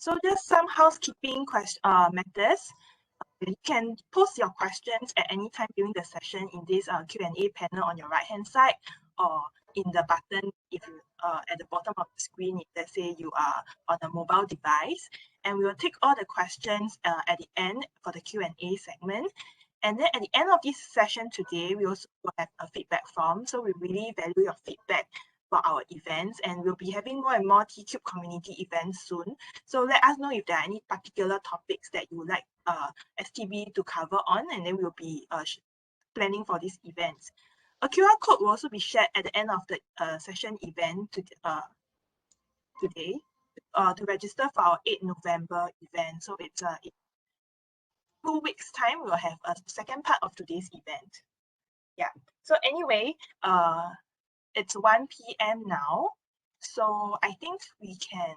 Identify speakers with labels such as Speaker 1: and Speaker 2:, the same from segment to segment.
Speaker 1: So just some housekeeping matters. You can post your questions at any time during the session in this Q&A panel on your right-hand side, or in the button if you at the bottom of the screen if let's say you are on a mobile device. And we will take all the questions at the end for the Q&A segment. And then at the end of this session today, we also will have a feedback form. So we really value your feedback for our events, and we'll be having more and more Tcube community events soon. So let us know if there are any particular topics that you would like STB to cover on, and then we'll be planning for these events. A QR code will also be shared at the end of the session event today to register for our 8 November event. So it's in 2 weeks time, we'll have a second part of today's event. Yeah, so anyway, it's 1 p.m. now, so I think we can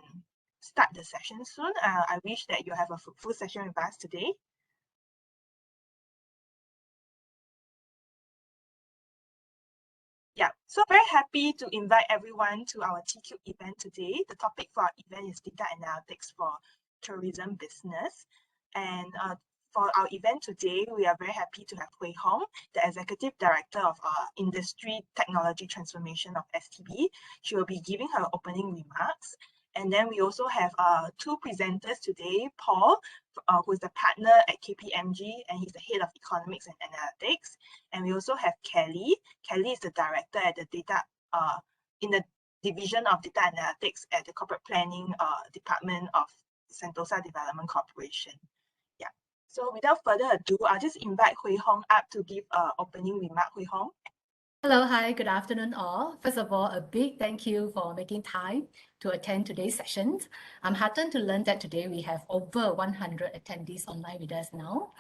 Speaker 1: start the session soon. I wish that you have a full session with us today. Yeah, so very happy to invite everyone to our Tcube event today. The topic for our event is data analytics for tourism business. And for our event today, we are very happy to have Hui Hong, the Executive Director of Industry Technology Transformation of STB. She will be giving her opening remarks. And then we also have 2 presenters today, Paul, who is the partner at KPMG, and he's the head of economics and analytics. And we also have Kelly. Kelly is the director at the data in the division of data analytics at the corporate planning department of Sentosa Development Corporation. Yeah. So without further ado, I'll just invite Hui Hong up to give an opening remark. Hui Hong.
Speaker 2: Hello, hi, good afternoon all. First of all, a big thank you for making time to attend today's session. I'm heartened to learn that today we have over 100 attendees online with us now.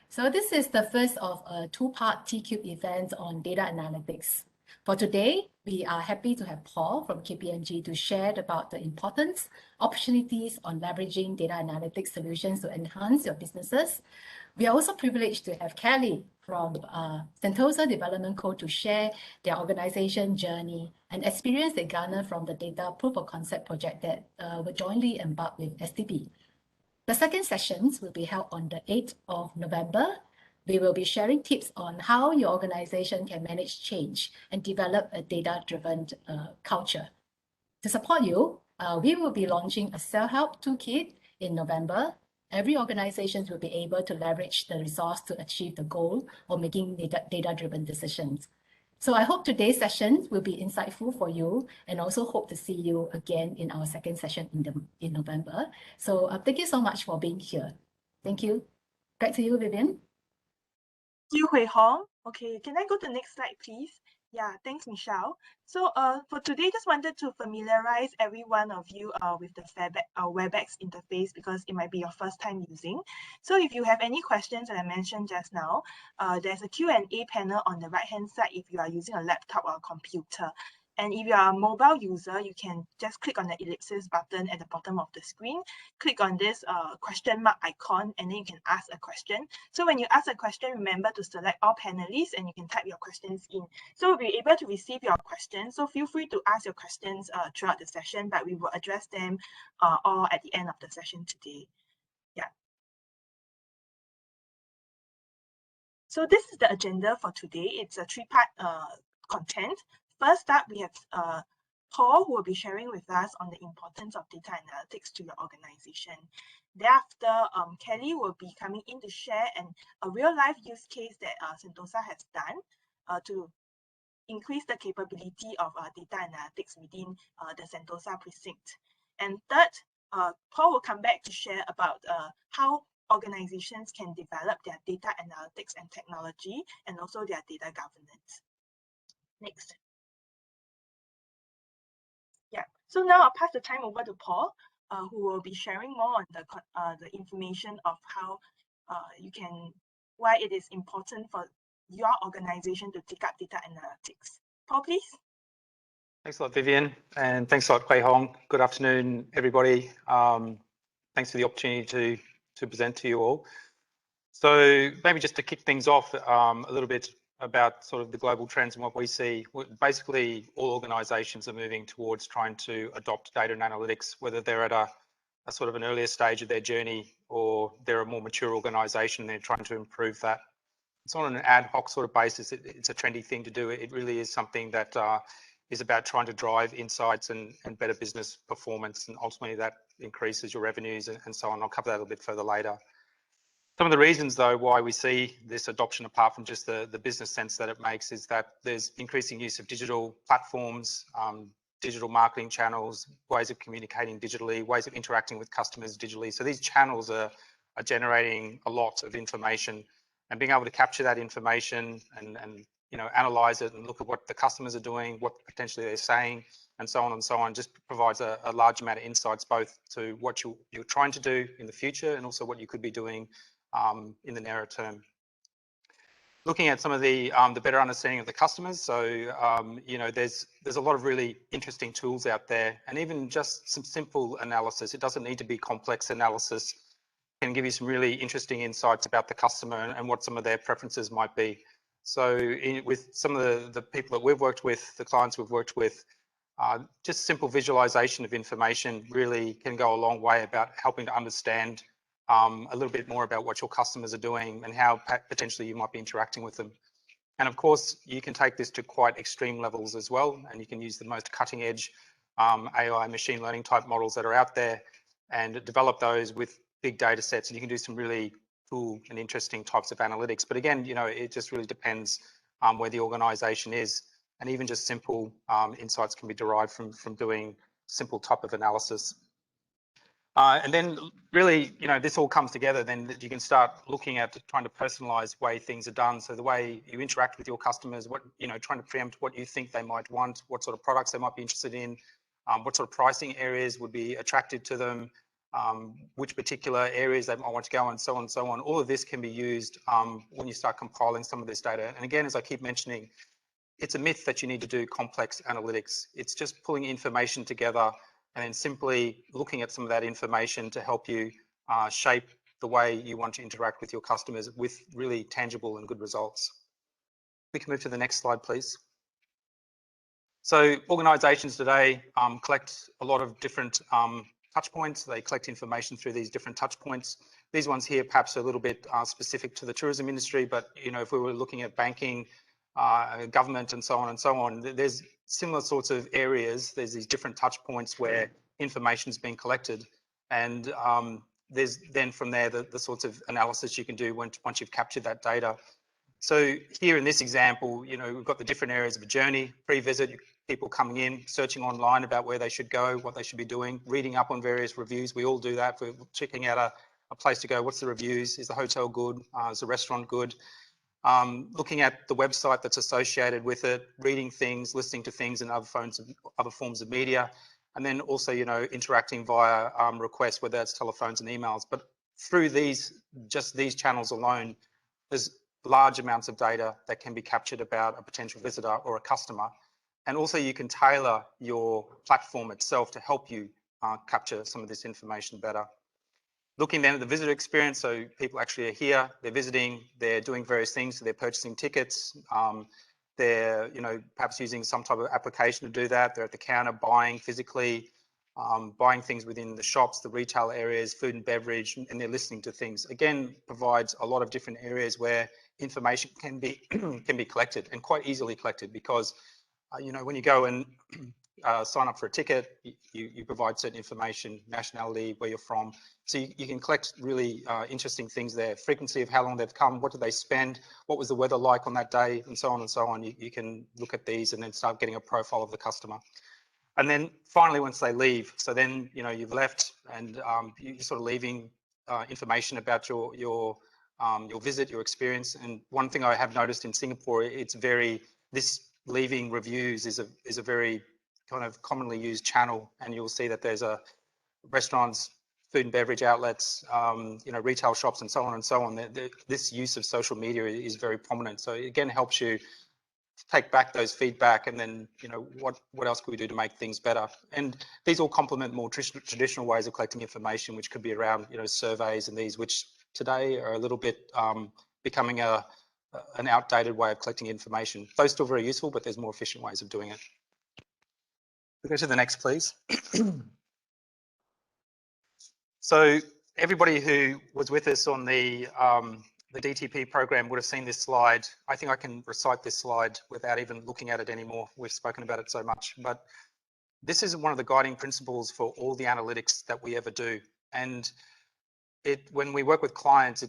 Speaker 2: So this is the first of a 2-part Tcube event on data analytics. For today, we are happy to have Paul from KPMG to share about the importance, opportunities on leveraging data analytics solutions to enhance your businesses. We are also privileged to have Kelly from Sentosa Development Co. to share their organization journey and experience they garner from the data proof of concept project that were jointly embarked with STB. The second sessions will be held on the 8th of November. We will be sharing tips on how your organization can manage change and develop a data-driven culture. To support you, we will be launching a self-help toolkit in November. Every organization will be able to leverage the resource to achieve the goal of making data-driven decisions. So I hope today's session will be insightful for you, and also hope to see you again in our second session in November. So thank you so much for being here. Thank you. Back to you, Vivian.
Speaker 1: Thank you, Hui Hong. Okay, can I go to the next slide, please? Yeah, thanks, Michelle. So for today, just wanted to familiarize every one of you with the WebEx interface, because it might be your first time using. So if you have any questions that I mentioned just now, there's a Q&A panel on the right-hand side if you are using a laptop or a computer. And if you are a mobile user, you can just click on the ellipsis button at the bottom of the screen, click on this question mark icon, and then you can ask a question. So when you ask a question, remember to select all panelists and you can type your questions in. So we'll be able to receive your questions. So feel free to ask your questions throughout the session, but we will address them all at the end of the session today. Yeah. So this is the agenda for today. It's a 3-part content. First up, we have Paul, who will be sharing with us on the importance of data analytics to your organization. Thereafter, Kelly will be coming in to share a real-life use case that Sentosa has done to increase the capability of data analytics within the Sentosa precinct. And third, Paul will come back to share about how organizations can develop their data analytics and technology, and also their data governance. Next. Yeah, so now I'll pass the time over to Paul, who will be sharing more on the information of how why it is important for your organization to take up data analytics. Paul, please.
Speaker 3: Thanks a lot, Vivian, and thanks a lot, Hui Hong. Good afternoon, everybody. Thanks for the opportunity to present to you all. So maybe just to kick things off a little bit about sort of the global trends and what we see. Basically, all organisations are moving towards trying to adopt data and analytics, whether they're at a a sort of an earlier stage of their journey, or they're a more mature organisation, they're trying to improve that. It's not on an ad hoc sort of basis. It's a trendy thing to do. It really is something that is about trying to drive insights and better business performance, and ultimately that increases your revenues and so on. I'll cover that a little bit further later. Some of the reasons, though, why we see this adoption, apart from just the business sense that it makes, is that there's increasing use of digital platforms, digital marketing channels, ways of communicating digitally, ways of interacting with customers digitally. So these channels are generating a lot of information, and being able to capture that information and you know, analyze it and look at what the customers are doing, what potentially they're saying, and so on, just provides a large amount of insights, both to what you're trying to do in the future and also what you could be doing in the nearer term. Looking at some of the better understanding of the customers. So, you know, there's a lot of really interesting tools out there, and even just some simple analysis. It doesn't need to be complex analysis. Can give you some really interesting insights about the customer and what some of their preferences might be. So with some of the people that we've worked with, the clients we've worked with, just simple visualization of information really can go a long way about helping to understand a little bit more about what your customers are doing and how potentially you might be interacting with them. And of course, you can take this to quite extreme levels as well, and you can use the most cutting edge AI machine learning type models that are out there and develop those with big data sets, and you can do some really cool and interesting types of analytics. But again, you know, it just really depends where the organization is, and even just simple insights can be derived from doing simple type of analysis. And then really, you know, this all comes together, then that you can start looking at trying to personalize the way things are done. So the way you interact with your customers, what, you know, trying to preempt what you think they might want, what sort of products they might be interested in, what sort of pricing areas would be attractive to them, which particular areas they might want to go, and so on and so on. All of this can be used when you start compiling some of this data. And again, as I keep mentioning, it's a myth that you need to do complex analytics. It's just pulling information together and then simply looking at some of that information to help you shape the way you want to interact with your customers with really tangible and good results. We can move to the next slide, please. So organisations today collect a lot of different touch points. They collect information through these different touch points. These ones here perhaps are a little bit specific to the tourism industry, but you know, if we were looking at banking, government, and so on, there's similar sorts of areas. There's these different touch points where information is being collected, and there's then from there the sorts of analysis you can do once you've captured that data. So here in this example, you know, we've got the different areas of a journey, pre-visit, people coming in, searching online about where they should go, what they should be doing, reading up on various reviews. We all do that. We're checking out a place to go. What's the reviews? Is the hotel good? Is the restaurant good? Looking at the website that's associated with it, reading things, listening to things in other forms of media, and then also, you know, interacting via requests, whether that's telephones and emails. But through just these channels alone, there's large amounts of data that can be captured about a potential visitor or a customer. And also you can tailor your platform itself to help you capture some of this information better. Looking then at the visitor experience, so people actually are here, they're visiting, they're doing various things, so they're purchasing tickets, they're, you know, perhaps using some type of application to do that, they're at the counter buying physically, buying things within the shops, the retail areas, food and beverage, and they're listening to things. Again, provides a lot of different areas where information can be collected, and quite easily collected, because you know, when you go and sign up for a ticket, you provide certain information, nationality, where you're from. So you can collect really interesting things there. Frequency of how long they've come, what did they spend, what was the weather like on that day, and so on and so on. You can look at these and then start getting a profile of the customer. And then finally, once they leave, so then, you know, you've left and you're sort of leaving information about your visit, your experience. And one thing I have noticed in Singapore, this leaving reviews is a very kind of commonly used channel, and you'll see that there's restaurants, food and beverage outlets, you know, retail shops, and so on and so on. This use of social media is very prominent. So it again helps you take back those feedback, and then, you know, what else could we do to make things better? And these all complement more traditional ways of collecting information, which could be around, you know, surveys and these, which today are a little bit becoming an outdated way of collecting information. Those still very useful, but there's more efficient ways of doing it. We go to the next, please. So everybody who was with us on the DTP program would have seen this slide. I think I can recite this slide without even looking at it anymore. We've spoken about it so much, but this is one of the guiding principles for all the analytics that we ever do. And when we work with clients,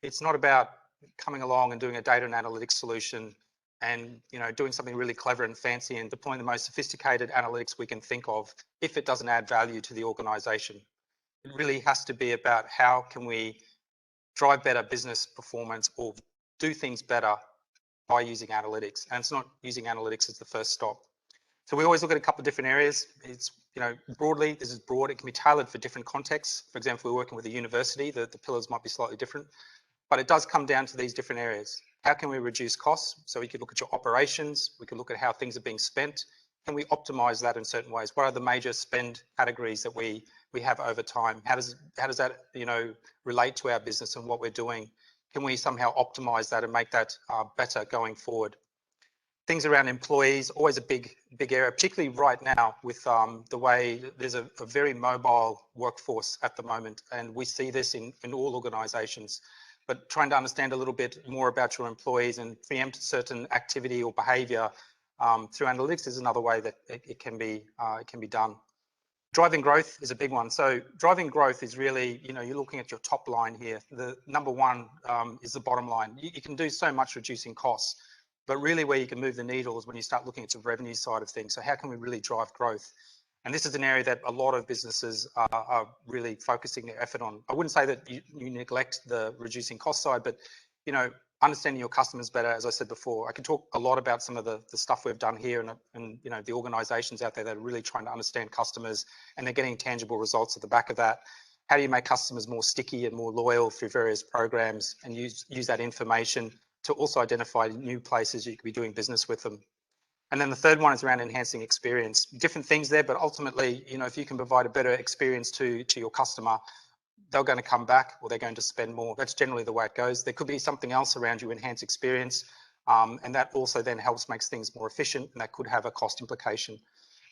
Speaker 3: it's not about coming along and doing a data and analytics solution and doing something really clever and fancy and deploying the most sophisticated analytics we can think of if it doesn't add value to the organization. It really has to be about how can we drive better business performance or do things better by using analytics. And it's not using analytics as the first stop. So we always look at a couple of different areas. It's, broadly, this is broad. It can be tailored for different contexts. For example, we're working with a university, the pillars might be slightly different, but it does come down to these different areas. How can we reduce costs? So we could look at your operations. We could look at how things are being spent. Can we optimize that in certain ways? What are the major spend categories that we have over time? How does that, relate to our business and what we're doing? Can we somehow optimize that and make that better going forward? Things around employees, always a big area, particularly right now with the way there's a very mobile workforce at the moment. And we see this in all organizations, but trying to understand a little bit more about your employees and preempt certain activity or behavior through analytics is another way that it can be done. Driving growth is a big one. So driving growth is really, you're looking at your top line here. The number one is the bottom line. You can do so much reducing costs, but really where you can move the needle is when you start looking at the revenue side of things. So how can we really drive growth? And this is an area that a lot of businesses are really focusing their effort on. I wouldn't say that you neglect the reducing cost side, but understanding your customers better, as I said before. I can talk a lot about some of the stuff we've done here and the organizations out there that are really trying to understand customers and they're getting tangible results at the back of that. How do you make customers more sticky and more loyal through various programs and use that information to also identify new places you could be doing business with them? And then the third one is around enhancing experience. Different things there, but ultimately, if you can provide a better experience to your customer, they're going to come back or they're going to spend more. That's generally the way it goes. There could be something else around you, enhance experience, and that also then helps makes things more efficient, and that could have a cost implication.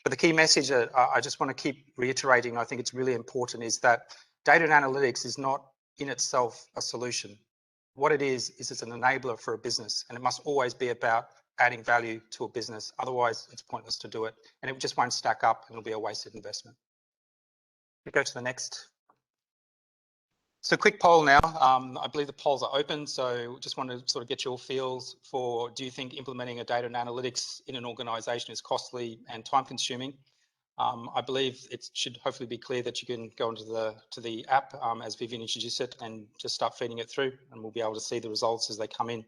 Speaker 3: But the key message that I just want to keep reiterating, I think it's really important, is that data and analytics is not in itself a solution. What it is it's an enabler for a business, and it must always be about adding value to a business. Otherwise, it's pointless to do it, and it just won't stack up, and it'll be a wasted investment. We go to the next. So quick poll now. I believe the polls are open, so just want to sort of get your feels for, do you think implementing a data and analytics in an organisation is costly and time consuming? I believe it should hopefully be clear that you can go into the app as Vivian introduced it and just start feeding it through, and we'll be able to see the results as they come in.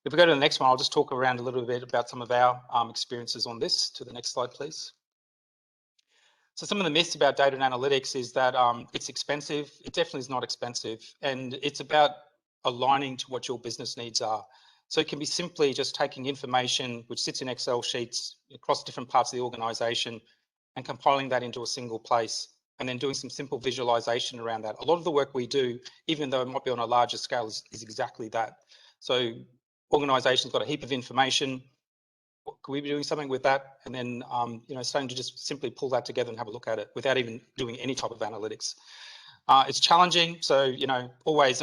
Speaker 3: If we go to the next one, I'll just talk around a little bit about some of our experiences on this. To the next slide, please. So some of the myths about data and analytics is that it's expensive. It definitely is not expensive, and it's about aligning to what your business needs are. So it can be simply just taking information which sits in Excel sheets across different parts of the organisation and compiling that into a single place, and then doing some simple visualization around that. A lot of the work we do, even though it might be on a larger scale, is exactly that. So organisations got a heap of information. Could we be doing something with that? And then, starting to just simply pull that together and have a look at it without even doing any type of analytics. It's challenging. So, always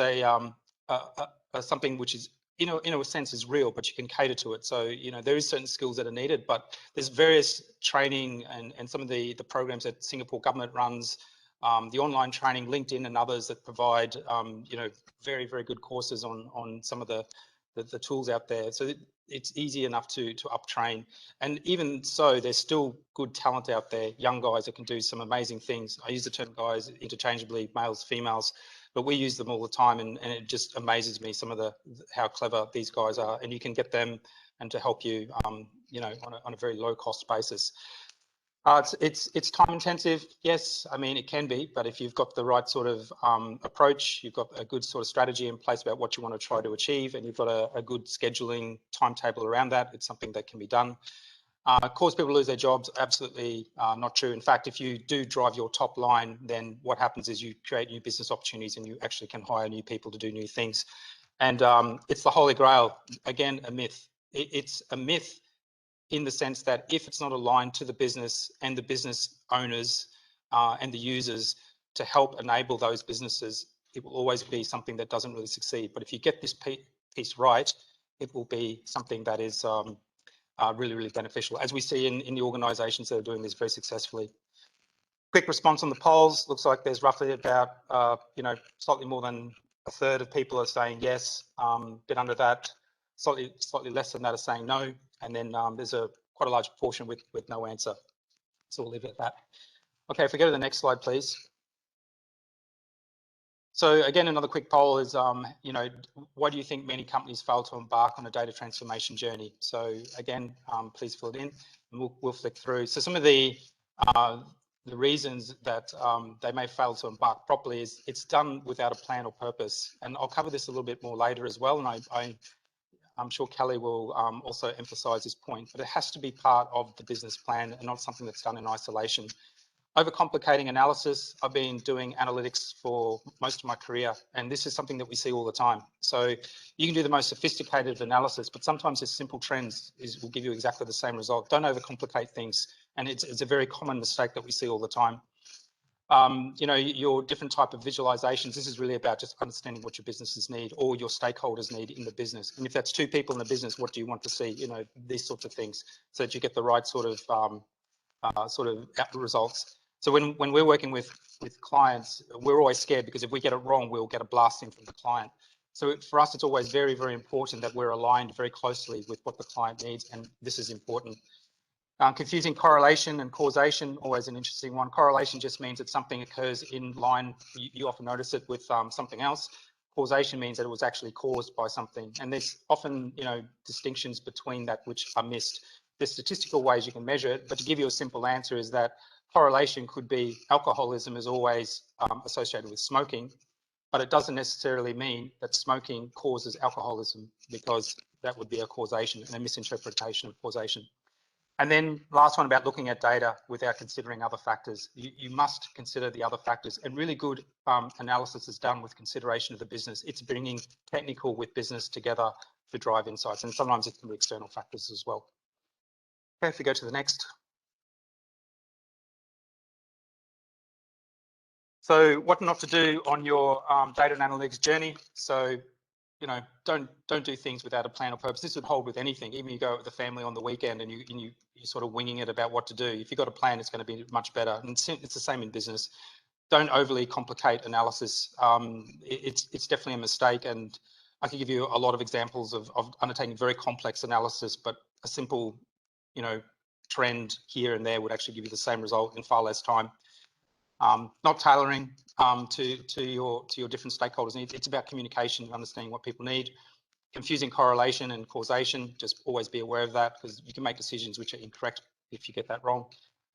Speaker 3: something which is, in a sense is real, but you can cater to it. So, there is certain skills that are needed, but there's various training and some of the programs that Singapore government runs, the online training, LinkedIn and others that provide, very, very good courses on some of the tools out there. So it's easy enough to uptrain. And even so, there's still good talent out there, young guys that can do some amazing things. I use the term guys interchangeably, males, females, but we use them all the time, and it just amazes me some of how clever these guys are. And you can get them and to help you, on a very low cost basis. It's time intensive, yes. I mean, it can be, but if you've got the right sort of approach, you've got a good sort of strategy in place about what you want to try to achieve, and you've got a good scheduling timetable around that, it's something that can be done. Cause people lose their jobs, absolutely not true. In fact, if you do drive your top line, then what happens is you create new business opportunities and you actually can hire new people to do new things. And it's the holy grail, again, a myth. It's a myth in the sense that if it's not aligned to the business and the business owners and the users, to help enable those businesses, it will always be something that doesn't really succeed. But if you get this piece right, it will be something that is really, really beneficial, as we see in the organisations that are doing this very successfully. Quick response on the polls. Looks like there's roughly about, slightly more than a third of people are saying yes. Bit under that, slightly less than that are saying no, and then there's quite a large proportion with no answer. So we'll leave it at that. Okay, if we go to the next slide, please. So again, another quick poll is, why do you think many companies fail to embark on a data transformation journey? So again, please fill it in, and we'll flick through. So some of the reasons that they may fail to embark properly is it's done without a plan or purpose. And I'll cover this a little bit more later as well. And I'm sure Kelly will also emphasise this point, but it has to be part of the business plan and not something that's done in isolation. Overcomplicating analysis. I've been doing analytics for most of my career, and this is something that we see all the time. So you can do the most sophisticated analysis, but sometimes just simple trends will give you exactly the same result. Don't overcomplicate things, and it's a very common mistake that we see all the time. Your different type of visualizations, this is really about just understanding what your businesses need or your stakeholders need in the business. And if that's 2 people in the business, what do you want to see? These sorts of things, so that you get the right sort of results. So when we're working with clients, we're always scared because if we get it wrong, we'll get a blasting from the client. So for us, it's always very, very important that we're aligned very closely with what the client needs, and this is important. Confusing correlation and causation, always an interesting one. Correlation just means that something occurs in line. You often notice it with something else. Causation means that it was actually caused by something, and there's often distinctions between that which are missed. There's statistical ways you can measure it, but to give you a simple answer is that correlation could be alcoholism is always associated with smoking, but it doesn't necessarily mean that smoking causes alcoholism, because that would be a causation and a misinterpretation of causation. And then last one about looking at data without considering other factors. You must consider the other factors, and really good analysis is done with consideration of the business. It's bringing technical with business together to drive insights, and sometimes it can be external factors as well. Okay, if we go to the next. So what not to do on your data and analytics journey. So, don't do things without a plan or purpose. This would hold with anything. Even you go with the family on the weekend and you're sort of winging it about what to do. If you've got a plan, it's going to be much better. And it's the same in business. Don't overly complicate analysis. It's definitely a mistake. And I can give you a lot of examples of undertaking very complex analysis, but a simple, trend here and there would actually give you the same result in far less time. Not tailoring to your different stakeholders' needs. It's about communication, understanding what people need. Confusing correlation and causation, just always be aware of that, because you can make decisions which are incorrect if you get that wrong.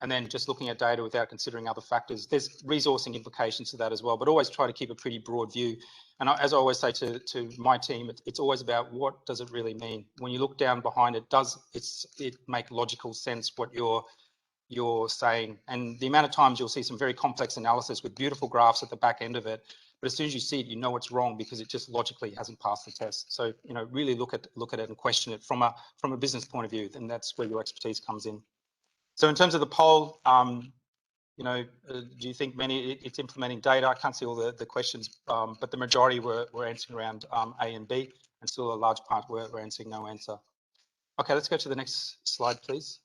Speaker 3: And then just looking at data without considering other factors. There's resourcing implications to that as well, but always try to keep a pretty broad view. And as I always say to my team, it's always about what does it really mean? When you look down behind it, does it make logical sense what you're saying? And the amount of times you'll see some very complex analysis with beautiful graphs at the back end of it, but as soon as you see it, you know it's wrong because it just logically hasn't passed the test. So really look at it and question it from a business point of view, and that's where your expertise comes in. So in terms of the poll, do you think it's implementing data? I can't see all the questions, but the majority were answering around A and B, and still a large part were answering no answer. Okay, let's go to the next slide, please.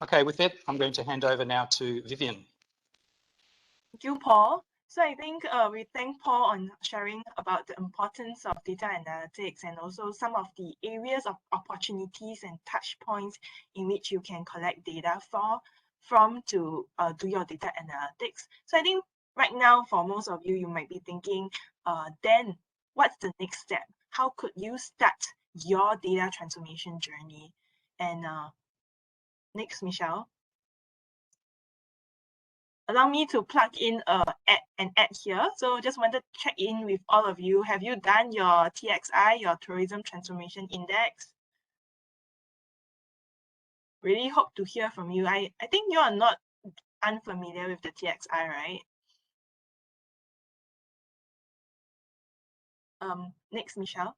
Speaker 3: Okay, with that, I'm going to hand over now to Vivian.
Speaker 1: Thank you, Paul. So I think we thank Paul on sharing about the importance of data analytics and also some of the areas of opportunities and touch points in which you can collect data from to do your data analytics. So I think right now for most of you, you might be thinking, then what's the next step? How could you start your data transformation journey? And next, Michelle. Allow me to plug in an ad here. So just wanted to check in with all of you. Have you done your TXI, your Tourism Transformation Index? Really hope to hear from you. I think you are not unfamiliar with the TXI, right? Next, Michelle.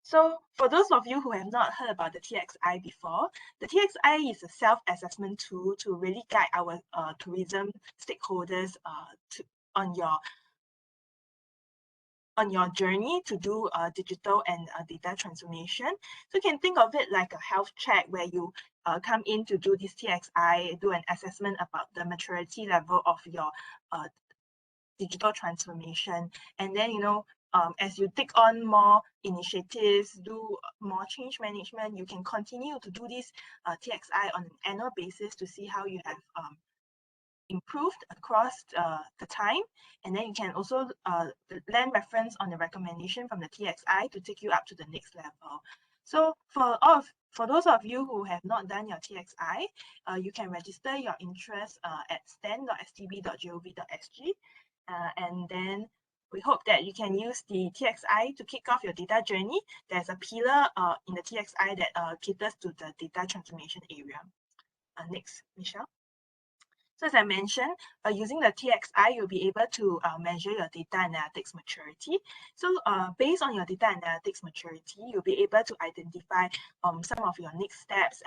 Speaker 1: So for those of you who have not heard about the TXI before, the TXI is a self-assessment tool to really guide our tourism stakeholders on your journey to do digital and data transformation. So you can think of it like a health check where you come in to do this TXI, do an assessment about the maturity level of your digital transformation. And then, as you take on more initiatives, do more change management, you can continue to do this TXI on an annual basis to see how you have improved across the time. And then you can also lend reference on the recommendation from the TXI to take you up to the next level. So for those of you who have not done your TXI, you can register your interest at stand.stb.gov.sg. And then we hope that you can use the TXI to kick off your data journey. There's a pillar in the TXI that caters to the data transformation area. Next, Michelle. So as I mentioned, using the TXI, you'll be able to measure your data analytics maturity. So based on your data analytics maturity, you'll be able to identify some of your next steps,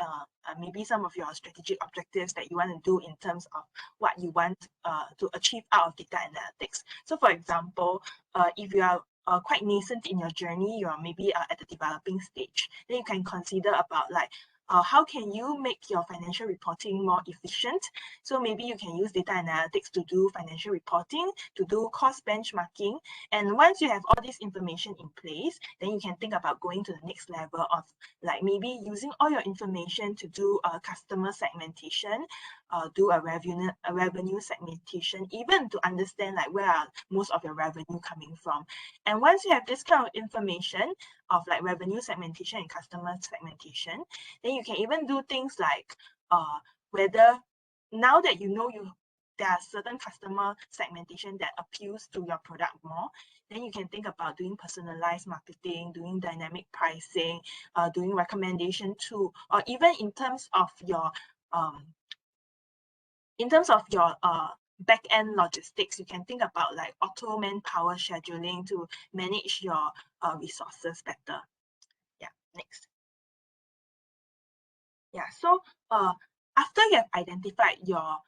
Speaker 1: maybe some of your strategic objectives that you want to do in terms of what you want to achieve out of data analytics. So for example, if you are quite nascent in your journey, you're maybe at the developing stage, then you can consider about like, how can you make your financial reporting more efficient? So maybe you can use data analytics to do financial reporting, to do cost benchmarking. And once you have all this information in place, then you can think about going to the next level of like maybe using all your information to do customer segmentation, do a revenue segmentation, even to understand like where are most of your revenue coming from. And once you have this kind of information of like revenue segmentation and customer segmentation, then you can even do things like whether now that there are certain customer segmentation that appeals to your product more, then you can think about doing personalized marketing, doing dynamic pricing, doing recommendation too, or even in terms of your back-end logistics, you can think about like auto manpower scheduling to manage your resources better. Yeah, next. Yeah, so after you have identified your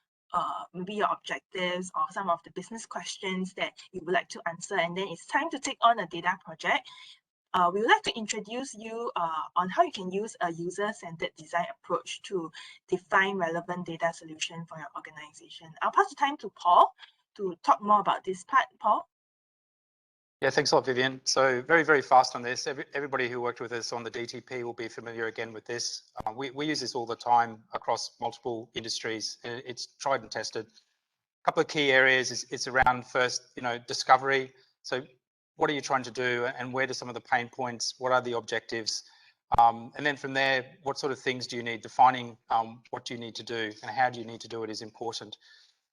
Speaker 1: maybe your objectives or some of the business questions that you would like to answer, and then it's time to take on a data project, we would like to introduce you on how you can use a user-centered design approach to define relevant data solution for your organization. I'll pass the time to Paul to talk more about this part. Paul?
Speaker 3: Yeah, thanks a lot, Vivian. So very, very fast on this. Everybody who worked with us on the DTP will be familiar again with this. We use this all the time across multiple industries. It's tried and tested. A couple of key areas it's around first, discovery. So what are you trying to do and where do some of the pain points, what are the objectives? And then from there, what sort of things do you need? Defining what do you need to do and how do you need to do it is important.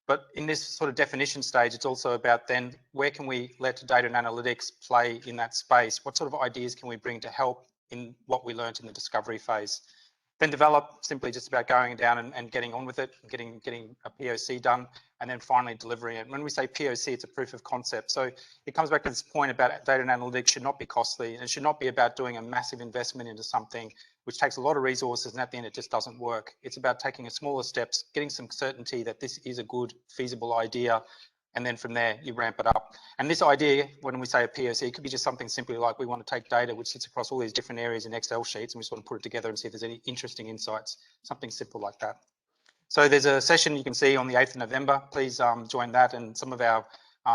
Speaker 3: But in this sort of definition stage, it's also about then where can we let data and analytics play in that space? What sort of ideas can we bring to help in what we learned in the discovery phase? Then develop, simply just about going down and getting on with it, getting a POC done, and then finally delivering it. When we say POC, it's a proof of concept. So it comes back to this point about data and analytics should not be costly, and it should not be about doing a massive investment into something which takes a lot of resources, and at the end it just doesn't work. It's about taking smaller steps, getting some certainty that this is a good, feasible idea, and then from there you ramp it up. And this idea, when we say a POC, it could be just something simply like we want to take data which sits across all these different areas in Excel sheets and we sort of put it together and see if there's any interesting insights, something simple like that. So there's a session you can see on the 8th of November. Please join that, and some of our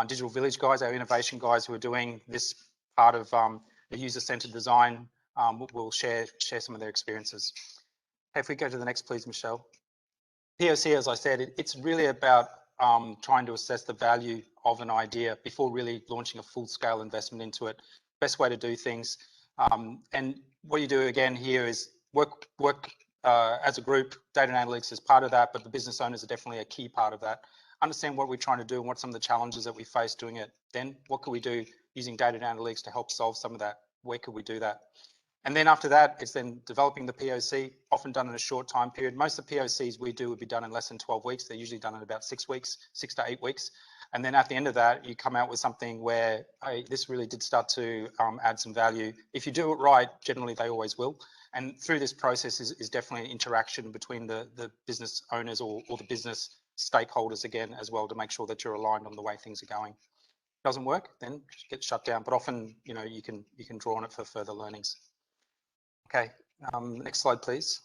Speaker 3: Digital Village guys, our innovation guys who are doing this part of the user-centered design will share some of their experiences. If we go to the next, please, Michelle. POC, as I said, it's really about trying to assess the value of an idea before really launching a full-scale investment into it. Best way to do things. And what you do again here is work as a group. Data analytics is part of that, but the business owners are definitely a key part of that. Understand what we're trying to do and what some of the challenges that we face doing it. Then what can we do using data and analytics to help solve some of that? Where could we do that? And then after that, it's then developing the POC, often done in a short time period. Most of the POCs we do would be done in less than 12 weeks. They're usually done in about 6 weeks, 6 to 8 weeks. And then at the end of that, you come out with something where, hey, this really did start to add some value. If you do it right, generally they always will. And through this process is definitely an interaction between the business owners or the business stakeholders again as well, to make sure that you're aligned on the way things are going. Doesn't work, then get shut down. But often, you know, you can draw on it for further learnings. Okay, next slide, please.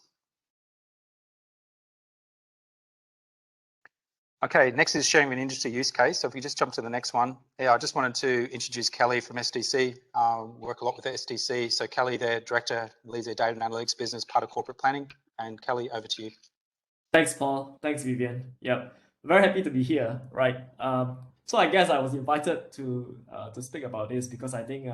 Speaker 3: Okay, next is sharing an industry use case. So if we just jump to the next one. Yeah, I just wanted to introduce Kelly from SDC. Work a lot with the SDC. So Kelly, their director, leads their data and analytics business, part of corporate planning. And Kelly, over to you.
Speaker 4: Thanks, Paul. Thanks, Vivian. Yep, very happy to be here. Right. So I guess I was invited to speak about this because I think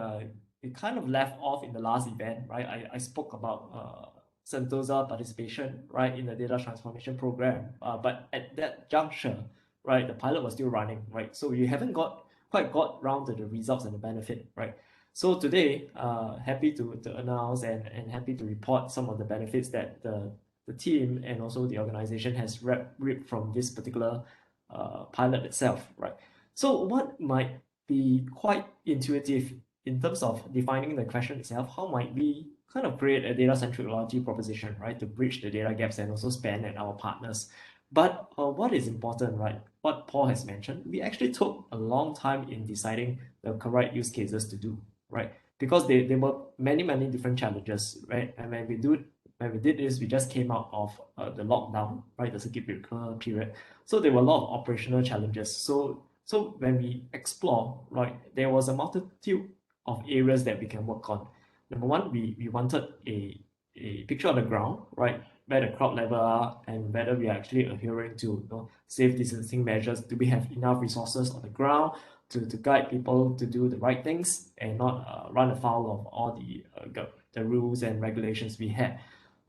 Speaker 4: it kind of left off in the last event, right? I spoke about Sentosa participation, right, in the data transformation program. But at that juncture, right, the pilot was still running, right? So we haven't quite got round to the results and the benefit, right? So today, happy to announce and happy to report some of the benefits that the team and also the organization has reaped from this particular pilot itself, right? So what might be quite intuitive in terms of defining the question itself, how might we kind of create a data-centric loyalty proposition, right, to bridge the data gaps and also span at our partners. But what is important, right, what Paul has mentioned, we actually took a long time in deciding the correct use cases to do, right? Because there were many different challenges, right? And when we did this, we just came out of the lockdown, right, the circuit breaker period. So there were a lot of operational challenges. So when we explore, right, there was a multitude of areas that we can work on. Number one, we wanted a picture on the ground, right, where the crowd level are and whether we are actually adhering to safe distancing measures. Do we have enough resources on the ground to guide people to do the right things and not run afoul of all the rules and regulations we have?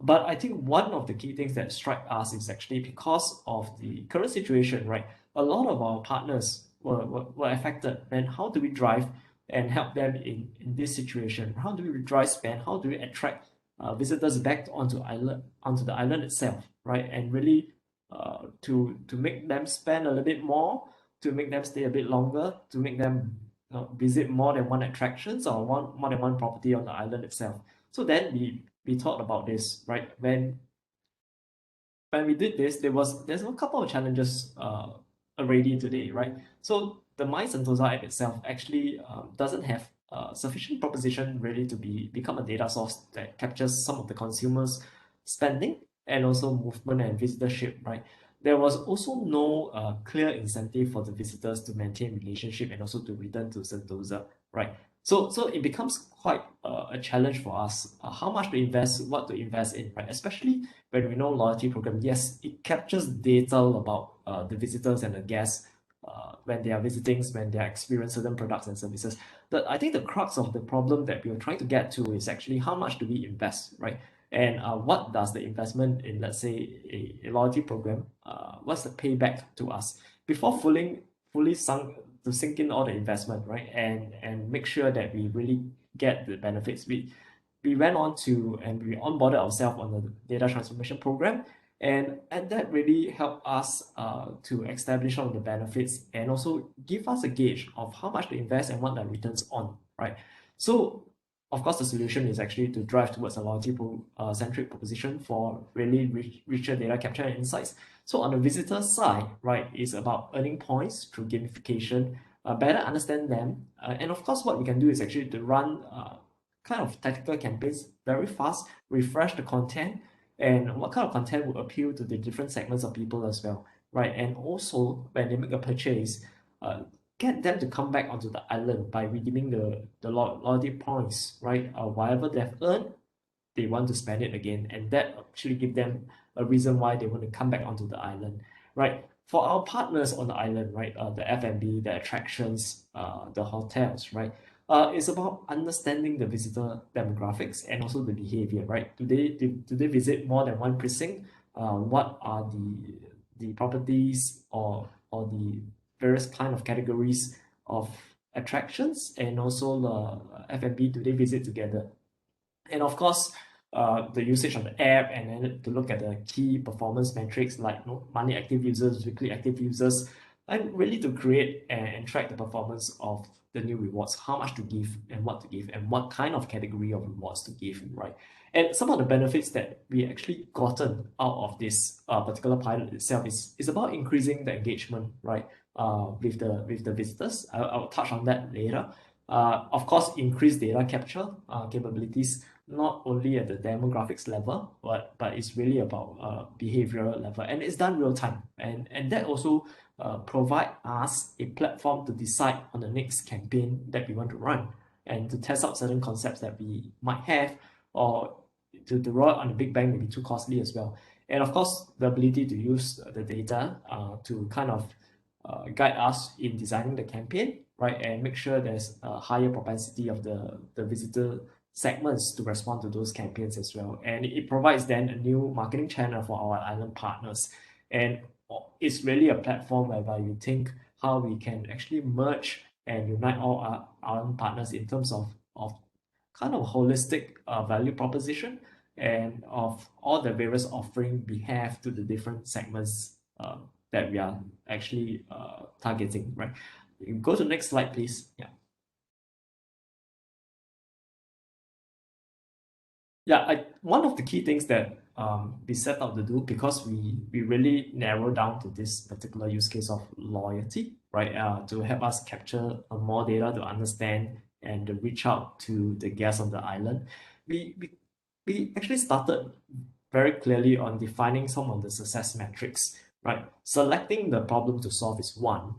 Speaker 4: But I think one of the key things that strike us is actually because of the current situation, right? A lot of our partners were affected. And how do we drive and help them in this situation? How do we drive spend? How do we attract visitors back onto the island itself, right? And really to make them spend a little bit more, to make them stay a bit longer, to make them visit more than one attractions or more than one property on the island itself. So then we thought about this, right? When we did this, there's a couple of challenges already today, right? So the My Sentosa app itself actually doesn't have sufficient proposition really to become a data source that captures some of the consumers' spending and also movement and visitorship, right? There was also no clear incentive for the visitors to maintain relationship and also to return to Sentosa, right? So it becomes quite a challenge for us. How much to invest, what to invest in, right? Especially when we know loyalty program, yes, it captures data about the visitors and the guests when they are visiting, when they are experiencing certain products and services. But I think the crux of the problem that we are trying to get to is actually how much do we invest, right? And what does the investment in, let's say, a loyalty program, what's the payback to us before fully sink in all the investment, right? And make sure that we really get the benefits. We went on to and we onboarded ourselves on the data transformation program, and that really helped us to establish all of the benefits and also give us a gauge of how much to invest and what the returns on, right? So of course, the solution is actually to drive towards a loyalty-centric proposition for really richer data capture and insights. So on the visitor side, right, it's about earning points through gamification, better understand them. And of course, what we can do is actually to run kind of tactical campaigns very fast, refresh the content, and what kind of content will appeal to the different segments of people as well, right? And also, when they make a purchase, get them to come back onto the island by redeeming the loyalty points, right? Whatever they've earned, they want to spend it again, and that actually give them a reason why they want to come back onto the island, right? For our partners on the island, right, the F&B, the attractions, the hotels, right, it's about understanding the visitor demographics and also the behavior, right? Do they visit more than one precinct? What are the properties or the various kind of categories of attractions, and also the F&B do they visit together? And of course, the usage of the app, and then to look at the key performance metrics like monthly active users, weekly active users, and really to create and track the performance of the new rewards, how much to give and what kind of category of rewards to give, right? And some of the benefits that we actually gotten out of this particular pilot itself is about increasing the engagement, right? With the visitors. I'll touch on that later. Of course, increased data capture capabilities, not only at the demographics level, but it's really about behavioral level, and it's done real time, and that also provide us a platform to decide on the next campaign that we want to run and to test out certain concepts that we might have, or to roll out on the big bang may be too costly as well. And of course, the ability to use the data to kind of guide us in designing the campaign, right, and make sure there's a higher propensity of the visitor segments to respond to those campaigns as well. And it provides then a new marketing channel for our island partners. And it's really a platform whereby we think how we can actually merge and unite all our island partners in terms of kind of holistic value proposition and of all the various offering we have to the different segments that we are actually targeting, right? You can go to the next slide, please. One of the key things that we set out to do, because we really narrow down to this particular use case of loyalty, right? To help us capture more data to understand and to reach out to the guests on the island. We actually started very clearly on defining some of the success metrics, right? Selecting the problem to solve is one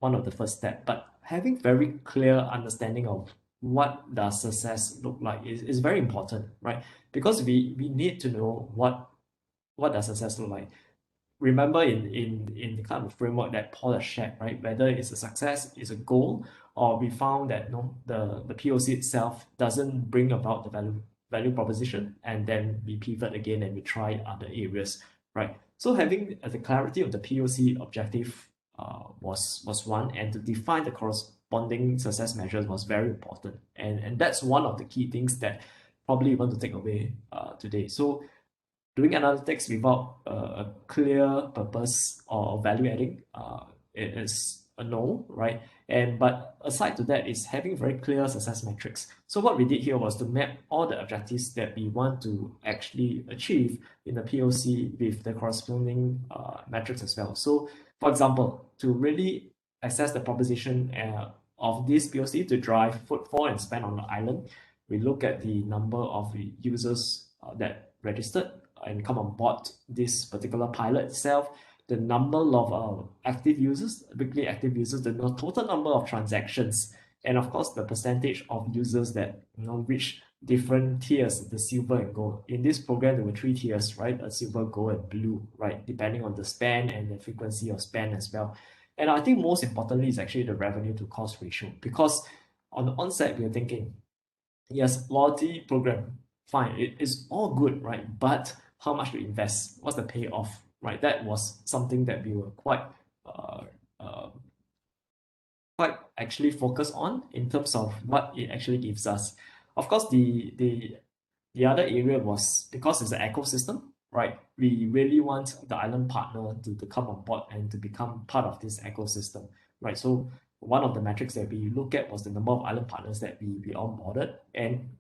Speaker 4: of the first steps, but having very clear understanding of what does success look like is very important, right? Because we need to know what does success look like. Remember in the kind of framework that Paul has shared, right? Whether it's a success, is a goal, or we found that the POC itself doesn't bring about the value proposition, and then we pivot again and we try other areas, right? So having the clarity of the POC objective was one, and to define the corresponding success measures was very important, and that's one of the key things that probably you want to take away today. So doing analytics without a clear purpose or value adding it is a no, right? But aside to that is having very clear success metrics. So what we did here was to map all the objectives that we want to actually achieve in the POC with the corresponding metrics as well. So for example, to really assess the proposition of this POC to drive footfall and spend on the island, we look at the number of users that registered and come on board this particular pilot itself, the number of active users, weekly active users, the total number of transactions, and of course the percentage of users that reach different tiers, the silver and gold. In this program, there were 3 tiers, right? A silver, gold, and blue, right? Depending on the spend and the frequency of spend as well. And I think most importantly is actually the revenue to cost ratio, because on the onset we are thinking, yes, loyalty program, fine, it is all good, right? But how much to invest? What's the payoff, right? That was something that we were quite actually focused on in terms of what it actually gives us. Of course, the other area was because it's an ecosystem, right? We really want the island partner to come on board and to become part of this ecosystem, right? So one of the metrics that we look at was the number of island partners that we onboarded. And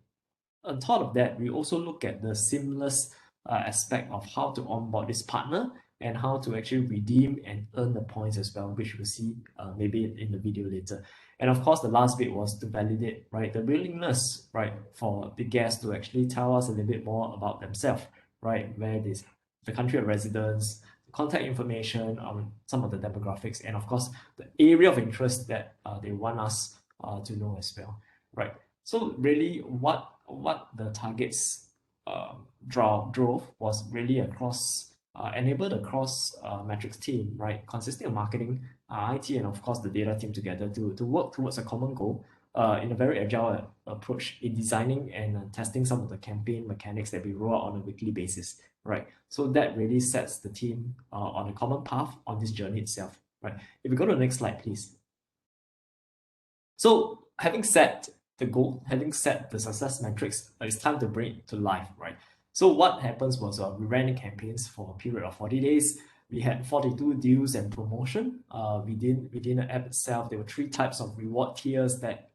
Speaker 4: on top of that, we also look at the seamless aspect of how to onboard this partner and how to actually redeem and earn the points as well, which we'll see maybe in the video later. And of course, the last bit was to validate, right, the willingness, right, for the guests to actually tell us a little bit more about themselves, right, where the country of residence, contact information on some of the demographics, and of course, the area of interest that they want us to know as well, right? So really what the targets drove was really enabled across metrics team, right, consisting of marketing, IT, and of course the data team together to work towards a common goal in a very agile approach in designing and testing some of the campaign mechanics that we roll out on a weekly basis, right? So that really sets the team on a common path on this journey itself, right? If we go to the next slide, please. So having set the goal, having set the success metrics, it's time to bring it to life, right? So what happens was we ran campaigns for a period of 40 days. we had 42 deals and promotion within the app itself. There were 3 types of reward tiers that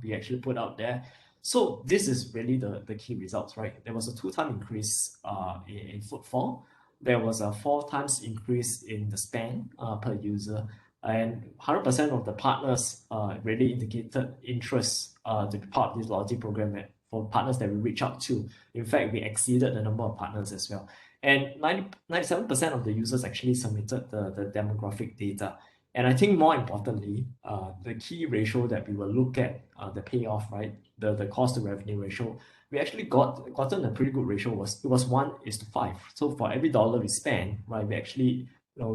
Speaker 4: we actually put out there. So this is really the key results, right? There was a 2-time increase in footfall. There was a 4 times increase in the spend per user, and 100% of the partners really indicated interest to be part of this loyalty program for partners that we reach out to. In fact, we exceeded the number of partners as well. And 97% of the users actually submitted the demographic data. And I think more importantly, the key ratio that we will look at, the payoff, right? The cost to revenue ratio, we actually gotten a pretty good ratio. It was 1:5. So for every dollar we spend, right, we actually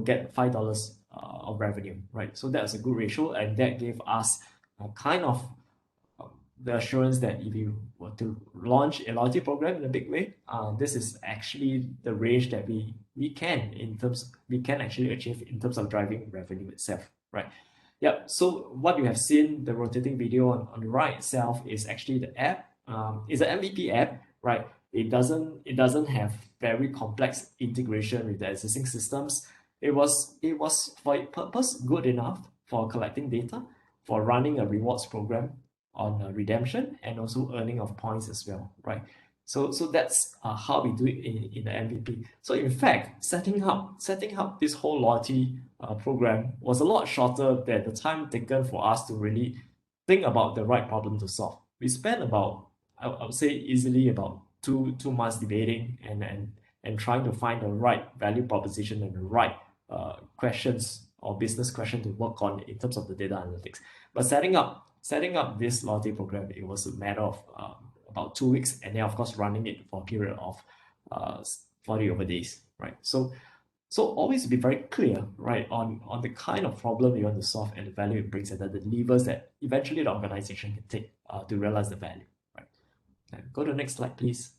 Speaker 4: get $5 of revenue, right? So that's a good ratio, and that gave us kind of the assurance that if you were to launch a loyalty program in a big way, this is actually the range that we can actually achieve in terms of driving revenue itself, right? Yep. So what you have seen, the rotating video on the right itself, is actually the app. It's an MVP app, right? It doesn't have very complex integration with the existing systems. It was for a purpose good enough for collecting data, for running a rewards program on redemption, and also earning of points as well, right? So that's how we do it in the MVP. So in fact, setting up this whole loyalty program was a lot shorter than the time taken for us to really think about the right problem to solve. We spent about, I would say, easily about two months debating and trying to find the right value proposition and the right questions or business question to work on in terms of the data analytics. But setting up this loyalty program, it was a matter of about 2 weeks, and then of course running it for a period of 40 over days, right? So always be very clear, right, on the kind of problem you want to solve and the value it brings, and the levers that eventually the organization can take to realize the value, right? Go to the next slide, please.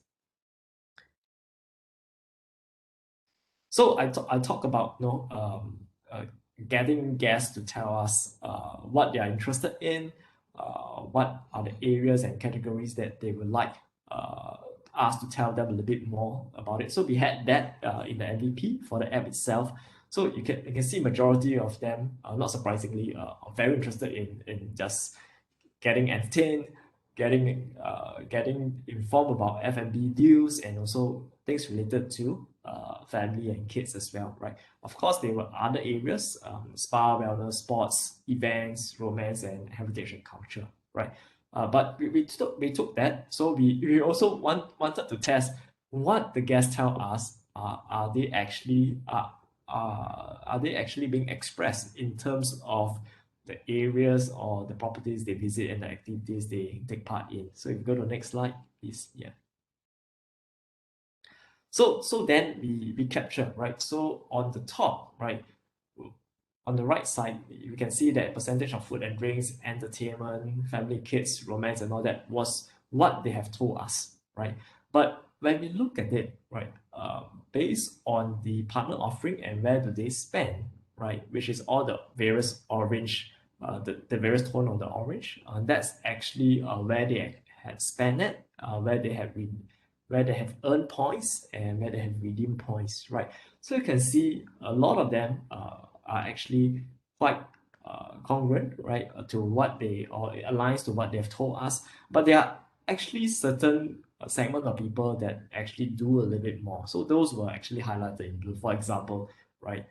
Speaker 4: So I talk about getting guests to tell us what they are interested in, what are the areas and categories that they would like us to tell them a little bit more about it. So we had that in the MVP for the app itself. So you can see majority of them, not surprisingly, are very interested in just getting entertained, getting informed about F&B deals, and also things related to family and kids as well, right? Of course, there were other areas, spa, wellness, sports, events, romance, and heritage and culture, right? But we took that. So we also wanted to test what the guests tell us. Are they actually being expressed in terms of the areas or the properties they visit and the activities they take part in? So if you go to the next slide, please. Yeah. So then we capture, right? So on the top, right, on the right side, you can see that percentage of food and drinks, entertainment, family, kids, romance, and all that was what they have told us, right? But when we look at it, right, based on the partner offering and where do they spend, right, which is all the various orange, the various tone on the orange, that's actually where they had spent it, where they have earned points and where they have redeemed points, right? So you can see a lot of them are actually quite congruent, right, to what or it aligns to what they've told us. But there are actually certain segment of people that actually do a little bit more. So those were actually highlighted in blue. For example, right,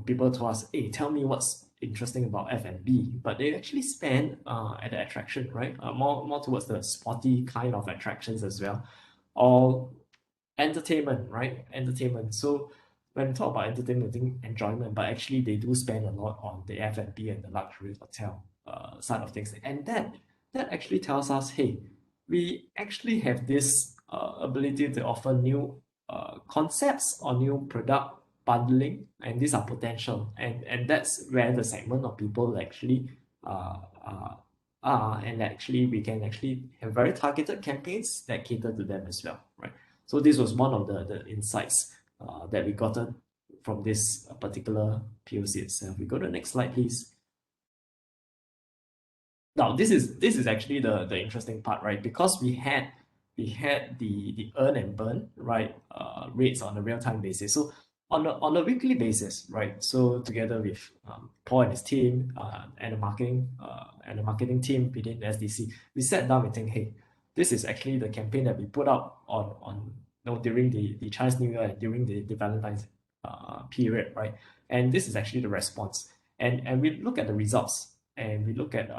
Speaker 4: people told us, hey, tell me what's interesting about F&B, but they actually spend at the attraction, right? More towards the sporty kind of attractions as well, or entertainment, right? Entertainment. So when we talk about entertainment, I think enjoyment, but actually they do spend a lot on the F&B and the luxury hotel side of things, and that actually tells us, hey, we actually have this ability to offer new concepts or new product bundling, and these are potential, and that's where the segment of people actually are, and actually we can actually have very targeted campaigns that cater to them as well, right? So this was one of the insights that we got from this particular POC itself. We go to the next slide, please. Now this is actually the interesting part, right? Because we had the earn and burn, right, rates on a real-time basis. So on a weekly basis, right? So together with Paul and his team and the marketing team within SDC, we sat down and think, hey, this is actually the campaign that we put out on during the Chinese New Year and during the Valentine's period, right? And this is actually the response. And we look at the results and we look at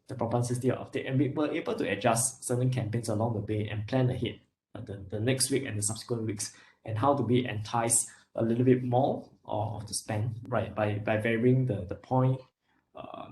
Speaker 4: the propensity of it, and we were able to adjust certain campaigns along the way and plan ahead the next week and the subsequent weeks, and how do we entice a little bit more of the spend, right? By varying the point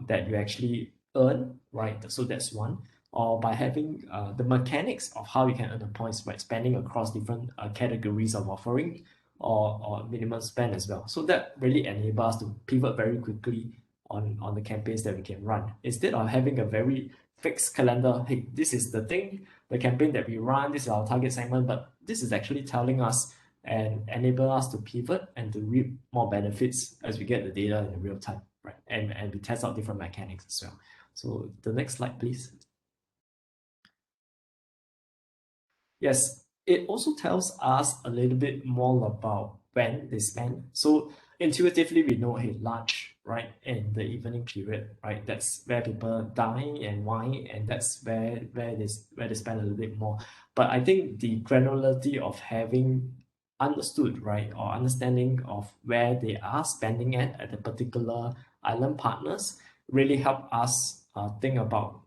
Speaker 4: that you actually earn, right? So that's one. Or by having the mechanics of how you can earn the points by spending across different categories of offering or minimum spend as well. So that really enables us to pivot very quickly on the campaigns that we can run. Instead of having a very fixed calendar, hey, this is the thing, the campaign that we run, this is our target segment, but this is actually telling us and enable us to pivot and to reap more benefits as we get the data in real time, right? And we test out different mechanics as well. So the next slide, please. Yes, it also tells us a little bit more about when they spend. So intuitively, we know, hey, lunch, right, in the evening period, right, that's where people dine and wine, and that's where they spend a little bit more. But I think the granularity of having understood, right, or understanding of where they are spending at the particular island partners really help us think about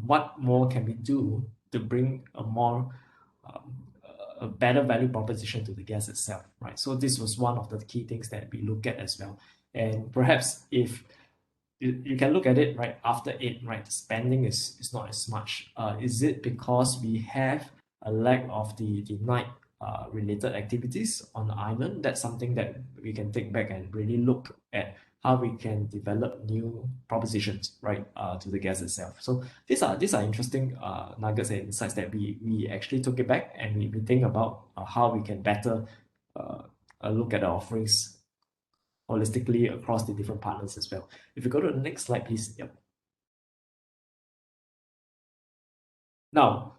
Speaker 4: what more can we do to bring a better value proposition to the guest itself, right? So this was one of the key things that we look at as well. And perhaps if you can look at it, right, after 8, right, spending is not as much. Is it because we have a lack of the night related activities on the island? That's something that we can take back and really look at how we can develop new propositions, right, to the guest itself. So these are interesting nuggets and insights that we actually took it back, and we think about how we can better look at the offerings holistically across the different partners as well. If you go to the next slide, please. Yep. Now,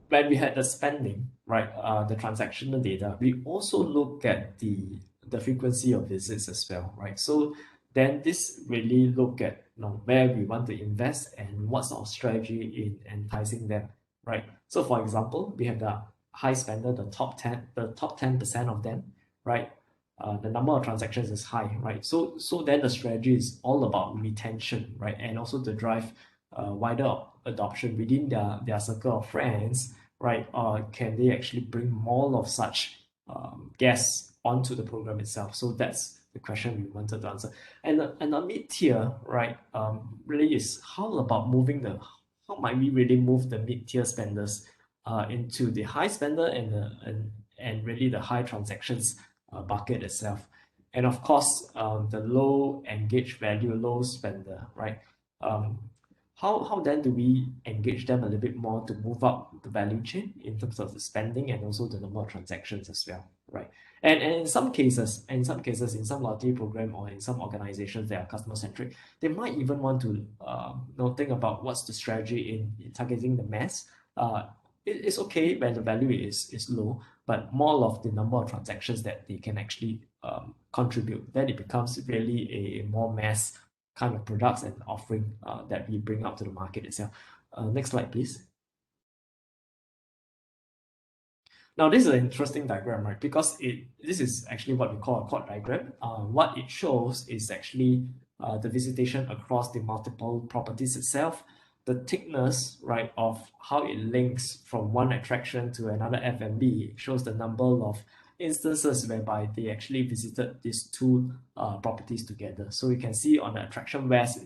Speaker 4: when we had the spending, right, the transactional data, we also look at the frequency of visits as well, right? So then this really look at where we want to invest and what's our strategy in enticing them, right? So for example, we have the high spender, the top 10% of them, right? The number of transactions is high, right? So then the strategy is all about retention, right? And also to drive wider adoption within their circle of friends, right? Can they actually bring more of such guests onto the program itself? So that's the question we wanted to answer. And the mid-tier, right, really is how might we really move the mid-tier spenders into the high spender and really the high transactions bucket itself. And of course, the low engaged value, low spender, right? How then do we engage them a little bit more to move up the value chain in terms of the spending and also the number of transactions as well, right? And in some cases, in some loyalty program or in some organizations that are customer centric, they might even want to think about what's the strategy in targeting the mass. It's okay when the value is low, but more of the number of transactions that they can actually contribute, then it becomes really a more mass kind of products and offering that we bring out to the market itself. Next slide, please. Now, this is an interesting diagram, right? Because this is actually what we call a quad diagram. What it shows is actually the visitation across the multiple properties itself, the thickness, right, of how it links from one attraction to another F&B shows the number of instances whereby they actually visited these two properties together. So you can see on the attraction west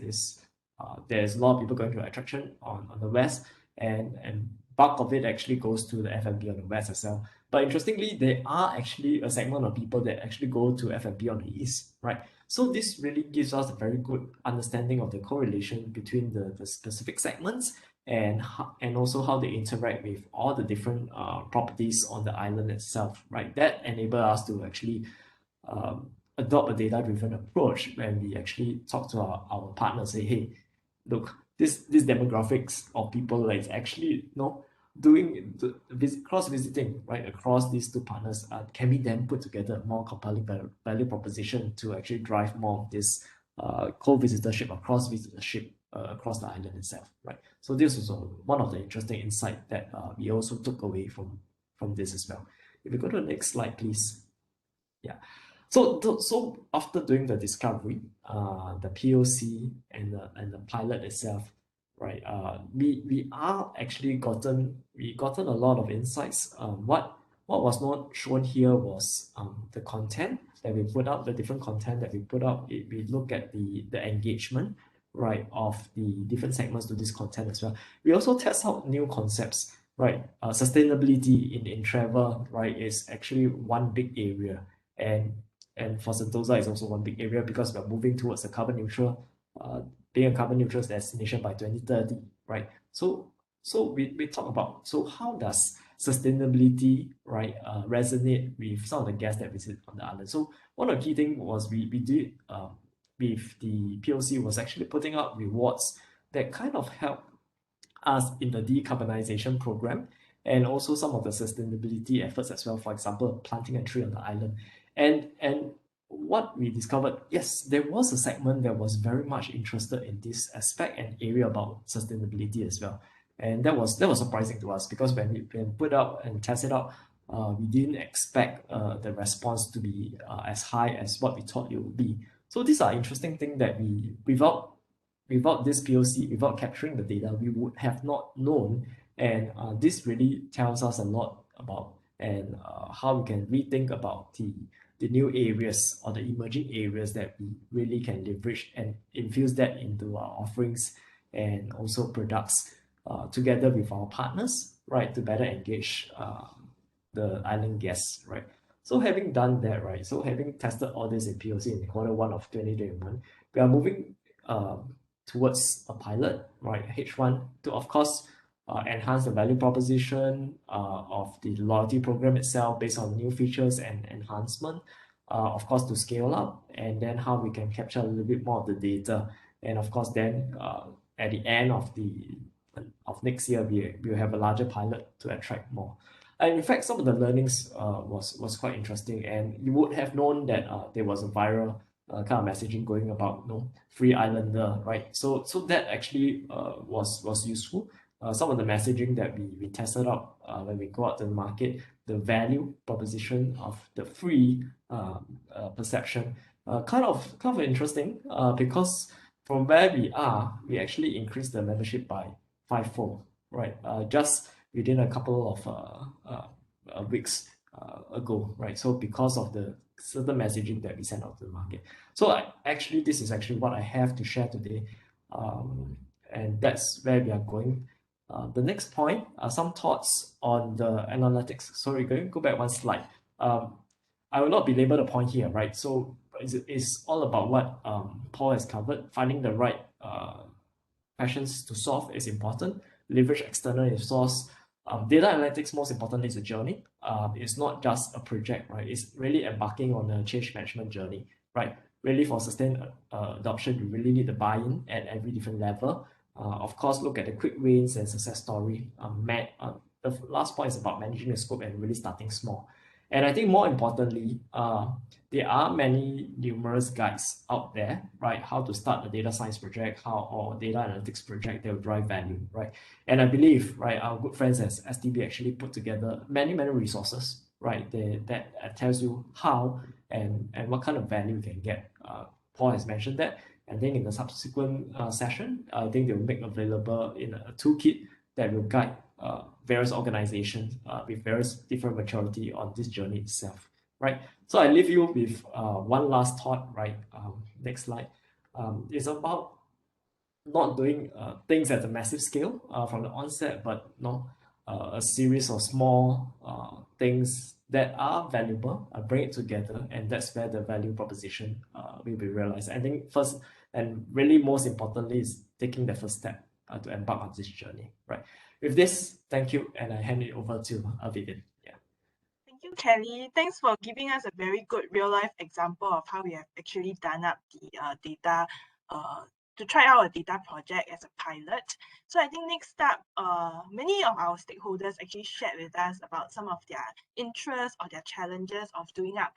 Speaker 4: there's a lot of people going to attraction on the west, and bulk of it actually goes to the F&B on the west as well. But interestingly, there are actually a segment of people that actually go to F&B on the east, right? So this really gives us a very good understanding of the correlation between the specific segments and also how they interact with all the different properties on the island itself, right? That enables us to actually adopt a data-driven approach when we actually talk to our partners, say, hey, look, this demographics of people is actually cross-visiting, right, across these two partners, can we then put together a more compelling value proposition to actually drive more of this co-visitorship or cross-visitorship across the island itself, right? So this was one of the interesting insight that we also took away from this as well. If you go to the next slide, please. Yeah. So after doing the discovery, the POC and the pilot itself, right? We gotten a lot of insights. What was not shown here was the content that we put out, the different content that we put out. We look at the engagement, right, of the different segments to this content as well. We also test out new concepts, right? Sustainability in travel, right, is actually one big area, and for Sentosa is also one big area because we're moving towards a carbon neutral, being a carbon neutral destination by 2030, right? So we talk about, so how does sustainability, right, resonate with some of the guests that visit on the island? So one of the key things was we did with the POC was actually putting out rewards that kind of help us in the decarbonization program and also some of the sustainability efforts as well. For example, planting a tree on the island. And what we discovered, yes, there was a segment that was very much interested in this aspect and area about sustainability as well. And that was surprising to us because when we put out and test it out, we didn't expect the response to be as high as what we thought it would be. So these are interesting things that we, without this POC, without capturing the data, we would have not known. And this really tells us a lot about and how we can rethink about the new areas or the emerging areas that we really can leverage and infuse that into our offerings and also products together with our partners, right, to better engage the island guests, right? So having done that, right, so having tested all this in POC in Q1 of 2021, we are moving towards a pilot, right, H1, to of course enhance the value proposition of the loyalty program itself based on new features and enhancement, of course to scale up, and then how we can capture a little bit more of the data, and of course then at the end of next year we'll have a larger pilot to attract more. And in fact, some of the learnings was quite interesting, and you would have known that there was a viral kind of messaging going about, free islander, right? So that actually was useful. Some of the messaging that we tested out when we go out to the market, the value proposition of the free perception, kind of interesting because from where we are, we actually increased the membership by 5-fold, right? Just within a couple of weeks ago, right? So because of the certain messaging that we sent out to the market. So this is actually what I have to share today, and that's where we are going. The next point are some thoughts on the analytics. Sorry, go back one slide. I will not belabor the point here, right? So it's all about what Paul has covered. Finding the right questions to solve is important. Leverage external source. Data analytics, most importantly, is a journey. It's not just a project, right? It's really embarking on a change management journey, right? Really for sustained adoption, you really need the buy-in at every different level. Of course, look at the quick wins and success story. The last point is about managing the scope and really starting small. And I think more importantly, there are numerous guides out there, right? How to start a data science project, or data analytics project that will drive value, right? And I believe, right, our good friends at STB actually put together many resources, right? That tells you how and what kind of value you can get. Paul has mentioned that. And then in the subsequent session, I think they will make available in a toolkit that will guide various organizations with various different maturity on this journey itself, right? So I leave you with one last thought, right? Next slide. It's about not doing things at a massive scale from the onset, but a series of small things that are valuable, bring it together, and that's where the value proposition will be realized. I think first and really most importantly is taking the first step to embark on this journey, right? With this, thank you, and I hand it over to Vivian. Yeah.
Speaker 1: Thank you, Kelly. Thanks for giving us a very good real-life example of how we have actually done up the data to try out a data project as a pilot. So I think next up, many of our stakeholders actually shared with us about some of their interests or their challenges of doing up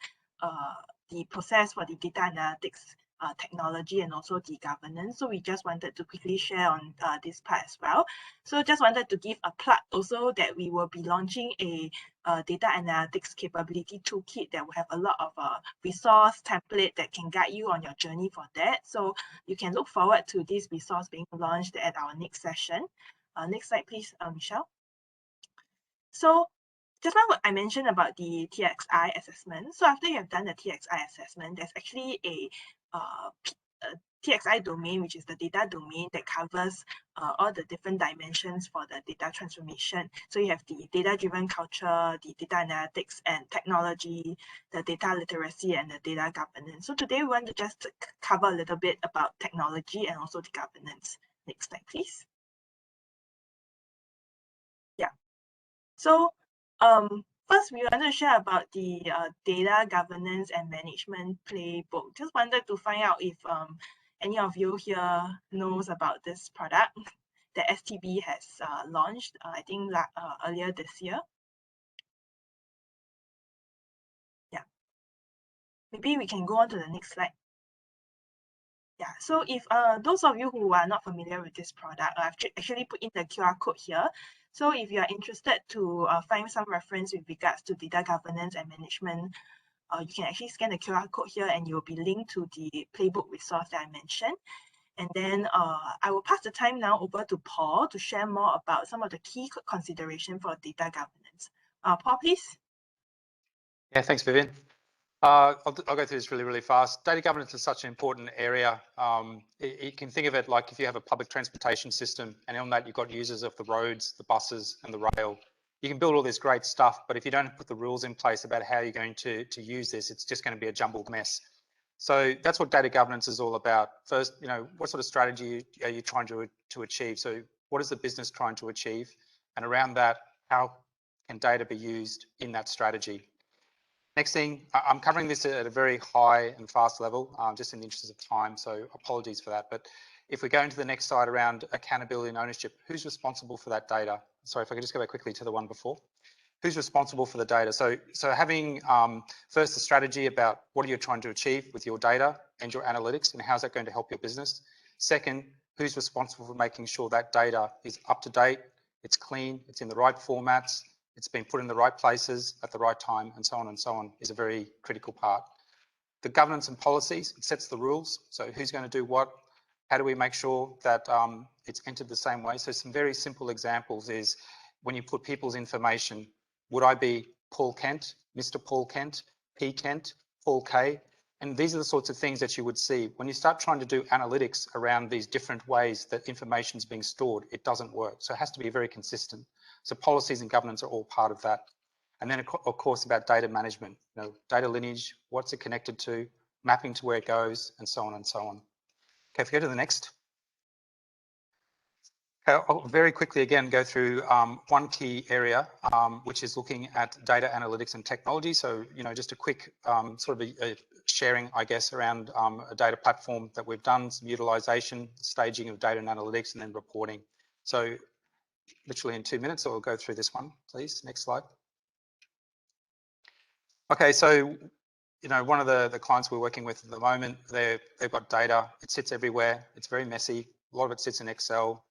Speaker 1: the process for the data analytics technology and also the governance. So we just wanted to quickly share on this part as well. So just wanted to give a plug also that we will be launching a data analytics capability toolkit that will have a lot of resource template that can guide you on your journey for that. So you can look forward to this resource being launched at our next session. Next slide, please, Michelle. So just now I mentioned about the TXI assessment. So after you have done the TXI assessment, there's actually a TXI domain, which is the data domain that covers all the different dimensions for the data transformation. So you have the data-driven culture, the data analytics and technology, the data literacy, and the data governance. So today we want to just cover a little bit about technology and also the governance. Next slide, please. Yeah. So first, we want to share about the data governance and management playbook. Just wanted to find out if any of you here knows about this product that STB has launched, I think earlier this year. Yeah. Maybe we can go on to the next slide. Yeah, so if those of you who are not familiar with this product, I've actually put in the QR code here. So if you are interested to find some reference with regards to data governance and management, you can actually scan the QR code here and you'll be linked to the playbook resource that I mentioned. And then I will pass the time now over to Paul to share more about some of the key consideration for data governance. Paul, please.
Speaker 3: Yeah, thanks, Vivian. I'll go through this really fast. Data governance is such an important area. You can think of it like if you have a public transportation system and on that you've got users of the roads, the buses and the rail. You can build all this great stuff, but if you don't put the rules in place about how you're going to use this, it's just going to be a jumbled mess. So that's what data governance is all about. First, what sort of strategy are you trying to achieve? So what is the business trying to achieve? And around that, how can data be used in that strategy? Next thing, I'm covering this at a very high and fast level, just in the interest of time, so apologies for that. But if we go into the next slide around accountability and ownership, who's responsible for that data? Sorry, if I could just go back quickly to the one before. Who's responsible for the data? So having first a strategy about what are you trying to achieve with your data and your analytics and how's that going to help your business? Second, who's responsible for making sure that data is up to date, it's clean, it's in the right formats, it's been put in the right places at the right time, and so on is a very critical part. The governance and policies, it sets the rules. So who's going to do what? How do we make sure that it's entered the same way? So some very simple examples is when you put people's information, would I be Paul Kent, Mr. Paul Kent, P. Kent, Paul K? And these are the sorts of things that you would see. When you start trying to do analytics around these different ways that information is being stored, it doesn't work. So it has to be very consistent. So policies and governance are all part of that. And then of course about data management, data lineage, what's it connected to, mapping to where it goes, and so on and so on. Okay, if we go to the next. I'll very quickly again go through one key area, which is looking at data analytics and technology. So, just a quick sort of a sharing, I guess, around a data platform that we've done, some utilization, staging of data and analytics, and then reporting. So literally in 2 minutes, I'll go through this one, please. Next slide. Okay, so, one of the clients we're working with at the moment, they've got data, it sits everywhere, it's very messy, a lot of it sits in Excel.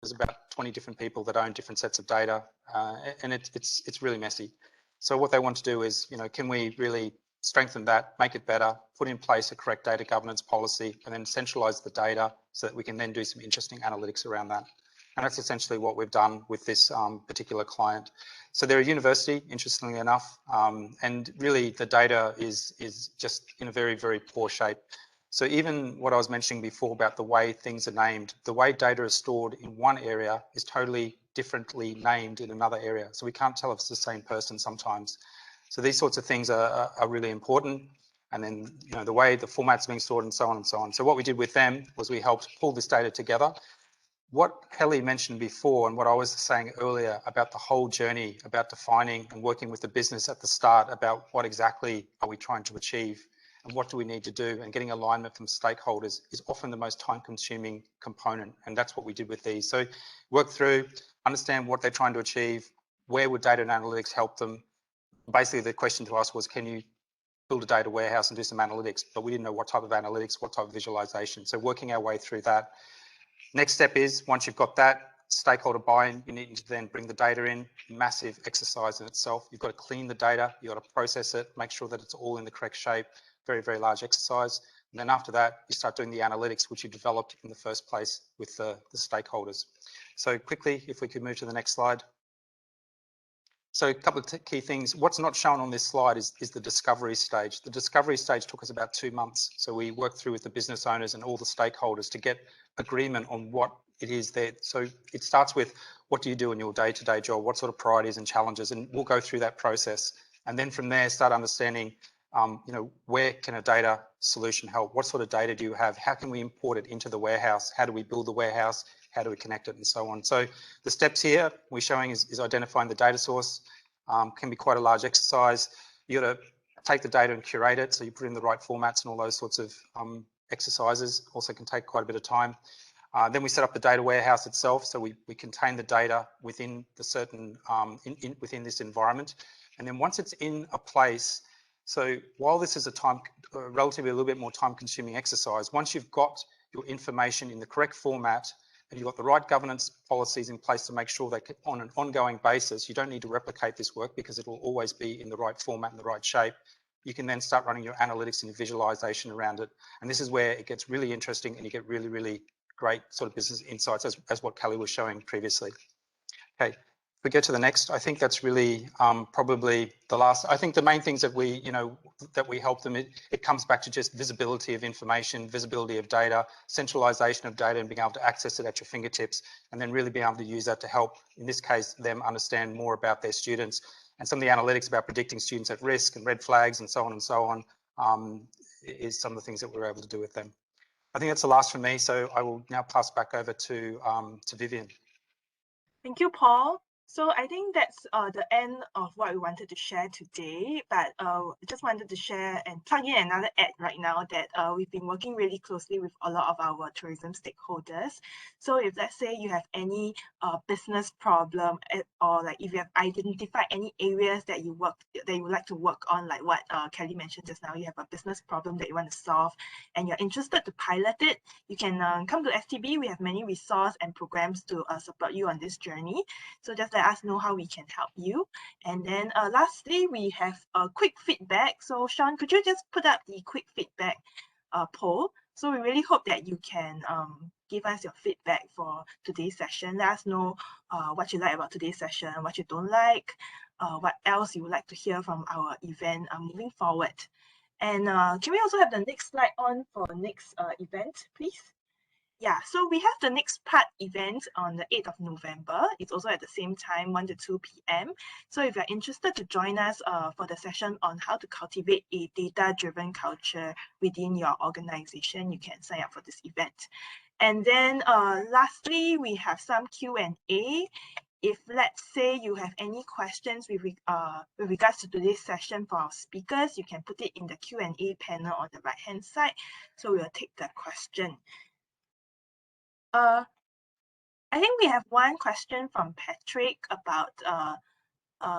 Speaker 3: There's about 20 different people that own different sets of data, and it's really messy. So what they want to do is, can we really strengthen that, make it better, put in place a correct data governance policy, and then centralize the data so that we can then do some interesting analytics around that. And that's essentially what we've done with this particular client. So they're a university, interestingly enough, and really the data is just in a very, very poor shape. So even what I was mentioning before about the way things are named, the way data is stored in one area is totally differently named in another area. So we can't tell if it's the same person sometimes. So these sorts of things are really important. And then, the way the format's being stored and so on and so on. So what we did with them was we helped pull this data together. What Kelly mentioned before and what I was saying earlier about the whole journey, about defining and working with the business at the start about what exactly are we trying to achieve. and what do we need to do, and getting alignment from stakeholders is often the most time-consuming component, and that's what we did with these. So work through, understand what they're trying to achieve, where would data and analytics help them. Basically, the question to us was, can you build a data warehouse and do some analytics? But we didn't know what type of analytics, what type of visualization. So working our way through that. Next step is, once you've got that stakeholder buy-in, you need to then bring the data in. Massive exercise in itself. You've got to clean the data, you've got to process it, make sure that it's all in the correct shape. Very, very large exercise. And then after that, you start doing the analytics, which you developed in the first place with the stakeholders. So quickly, if we could move to the next slide. So a couple of key things. What's not shown on this slide is the discovery stage. The discovery stage took us about 2 months. So we worked through with the business owners and all the stakeholders to get agreement on what it is there. So it starts with, what do you do in your day-to-day job? What sort of priorities and challenges? And we'll go through that process. And then from there, start understanding, where can a data solution help? What sort of data do you have? How can we import it into the warehouse? How do we build the warehouse? How do we connect it, and so on? So the steps here we're showing is identifying the data source. Can be quite a large exercise. You got to take the data and curate it, so you put in the right formats and all those sorts of exercises. Also can take quite a bit of time. Then we set up the data warehouse itself, so we contain the data within the certain within this environment. And then once it's in a place, so while this is a relatively a little bit more time-consuming exercise, once you've got your information in the correct format and you've got the right governance policies in place to make sure that on an ongoing basis, you don't need to replicate this work because it will always be in the right format and the right shape. You can then start running your analytics and your visualization around it. And this is where it gets really interesting and you get really, really great sort of business insights as what Kelly was showing previously. Okay. If we go to the next, I think that's really probably the last. I think the main things that we help them, it comes back to just visibility of information, visibility of data, centralization of data and being able to access it at your fingertips, and then really being able to use that to help, in this case, them understand more about their students. And some of the analytics about predicting students at risk and red flags and so on is some of the things that we're able to do with them. I think that's the last from me, so I will now pass back over to Vivian.
Speaker 1: Thank you, Paul. So I think that's the end of what we wanted to share today, but I just wanted to share and plug in another ad right now that we've been working really closely with a lot of our tourism stakeholders. So if let's say you have any business problem, or like if you have identified any areas that you would like to work on, like what Kelly mentioned just now, you have a business problem that you want to solve and you're interested to pilot it, you can come to STB. We have many resources and programs to support you on this journey. So just let us know how we can help you. And then lastly, we have a quick feedback. So Sean, could you just put up the quick feedback poll? So we really hope that you can give us your feedback for today's session. Let us know what you like about today's session, what you don't like, what else you would like to hear from our event moving forward. And can we also have the next slide on for next event, please? Yeah, so we have the next part event on the 8th of November. It's also at the same time, 1 to 2 p.m. So if you're interested to join us for the session on how to cultivate a data-driven culture within your organization, you can sign up for this event. And then lastly, we have some Q&A. If let's say you have any questions with regards to today's session for our speakers, you can put it in the Q&A panel on the right-hand side. So we'll take the question. I think we have one question from Patrick about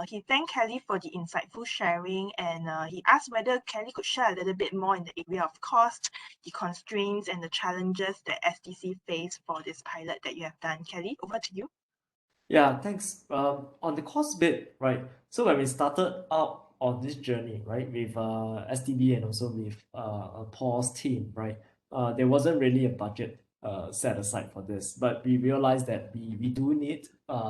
Speaker 1: he thanked Kelly for the insightful sharing, and he asked whether Kelly could share a little bit more in the area of cost, the constraints and the challenges that SDC face for this pilot that you have done. Kelly, over to you.
Speaker 4: Yeah, thanks. On the cost bit, right? So when we started out on this journey, right, with STB and also with Paul's team, right, there wasn't really a budget set aside for this, but we realized that we do need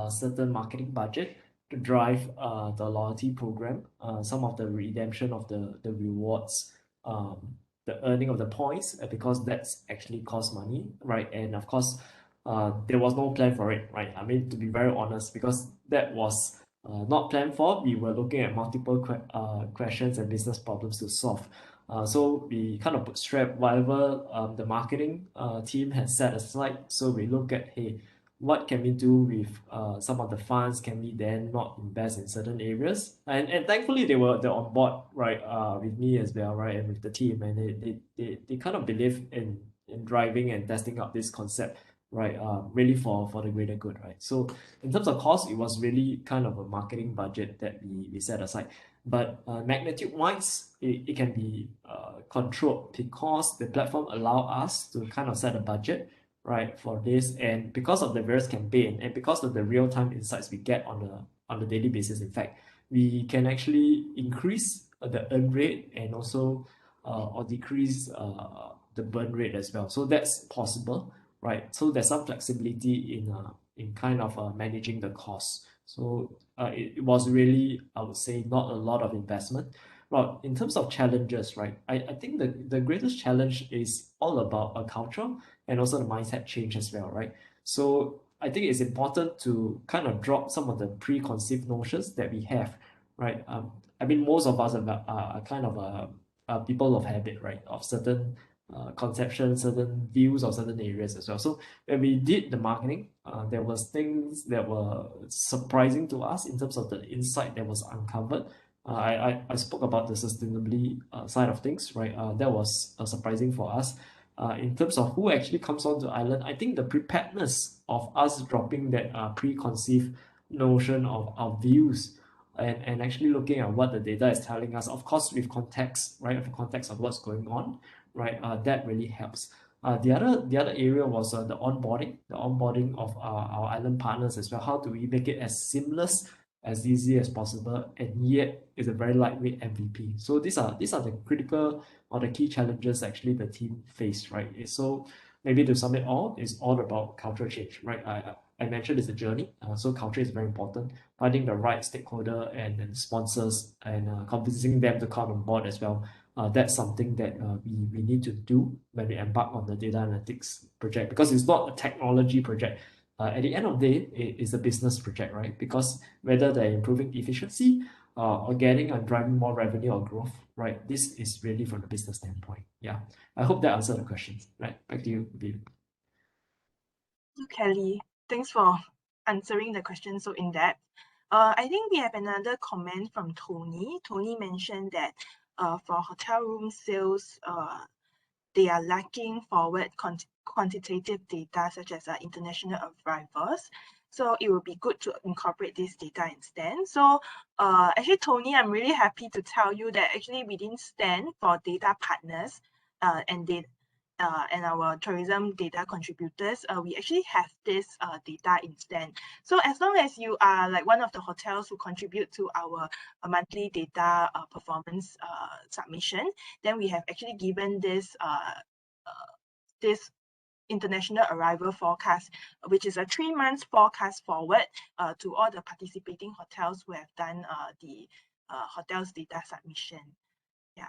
Speaker 4: certain marketing budget to drive the loyalty program, some of the redemption of the rewards, the earning of the points, because that's actually cost money, right? And of course, there was no plan for it, right? I mean, to be very honest, because that was not planned for. We were looking at multiple questions and business problems to solve. So we kind of bootstrap whatever the marketing team had set aside. So we look at, hey, what can we do with some of the funds? Can we then not invest in certain areas? And thankfully they're on board, right, with me as well, right, and with the team, and they kind of believe in driving and testing out this concept, right, really for the greater good, right? So in terms of cost, it was really kind of a marketing budget that we set aside. But magnitude-wise, it can be controlled because the platform allow us to kind of set a budget, right, for this, and because of the various campaign and because of the real-time insights we get on the daily basis, in fact, we can actually increase the earn rate and also or decrease the burn rate as well. So that's possible, right? So there's some flexibility in kind of managing the costs. So it was really, I would say, not a lot of investment. Well, in terms of challenges, right, I think the greatest challenge is all about a culture and also the mindset change as well, right? So I think it's important to kind of drop some of the preconceived notions that we have, right? I mean, most of us are kind of people of habit, right, of certain conceptions, certain views of certain areas as well. So when we did the marketing, there was things that were surprising to us in terms of the insight that was uncovered. I spoke about the sustainability side of things, right? That was surprising for us. In terms of who actually comes onto the island, I think the preparedness of us dropping that preconceived notion of our views and actually looking at what the data is telling us, of course, with context, right? With context of what's going on, right? That really helps. The other area was the onboarding of our island partners as well. How do we make it as seamless, as easy as possible, and yet is a very lightweight MVP? So these are the critical or the key challenges actually the team faced, right? So maybe to sum it all, it's all about cultural change, right? I mentioned it's a journey, so culture is very important. Finding the right stakeholder and sponsors and convincing them to come on board as well. That's something that we need to do when we embark on the data analytics project, because it's not a technology project. At the end of the day, it's a business project, right? Because whether they're improving efficiency or getting and driving more revenue or growth, right? This is really from the business standpoint. Yeah, I hope that answered the questions. Right, back to you, Vivian.
Speaker 1: Kelly, thanks for answering the question so in depth. I think we have another comment from Tony. Tony mentioned that for hotel room sales, they are lacking forward quantitative data such as international arrivals. So it would be good to incorporate this data instead. So actually, Tony, I'm really happy to tell you that actually within STAN for data partners and our tourism data contributors, we actually have this data in STAN. So as long as you are like one of the hotels who contribute to our monthly data performance submission, then we have actually given this this international arrival forecast, which is a 3 months forecast forward to all the participating hotels who have done the hotels data submission. Yeah.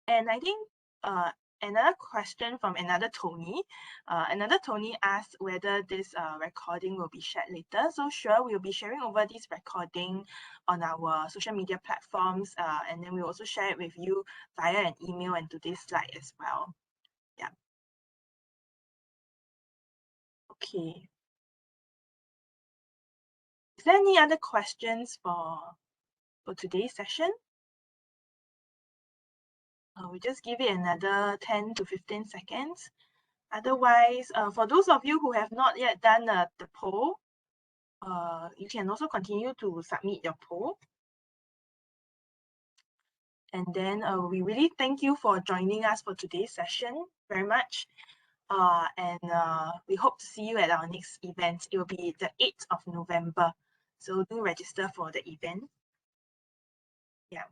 Speaker 1: And I think another question from another Tony. Another Tony asked whether this recording will be shared later. So sure, we'll be sharing over this recording on our social media platforms, and then we'll also share it with you via an email and to this slide as well. Yeah. Okay. Is there any other questions for today's session? We'll just give it another 10 to 15 seconds. Otherwise, for those of you who have not yet done the poll, you can also continue to submit your poll. And then we really thank you for joining us for today's session very much. And we hope to see you at our next event. It will be the 8th of November. So do register for the event. Yeah.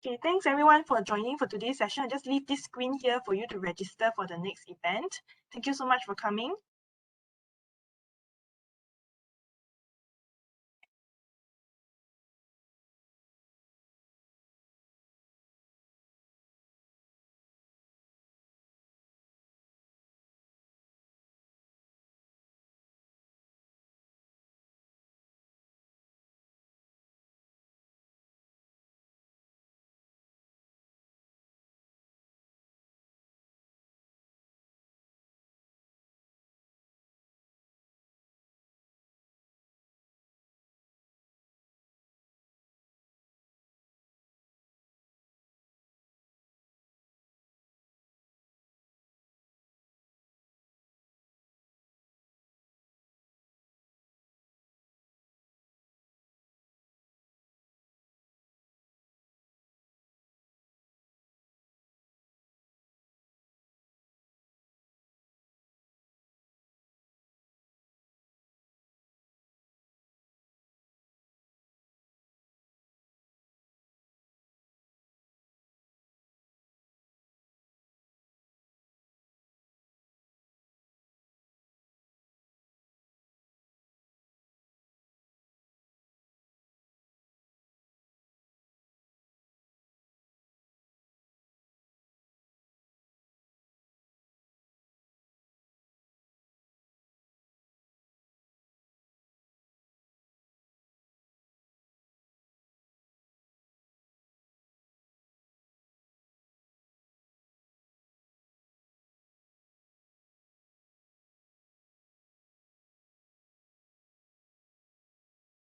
Speaker 1: Okay, thanks everyone for joining for today's session. I'll just leave this screen here for you to register for the next event. Thank you so much for coming.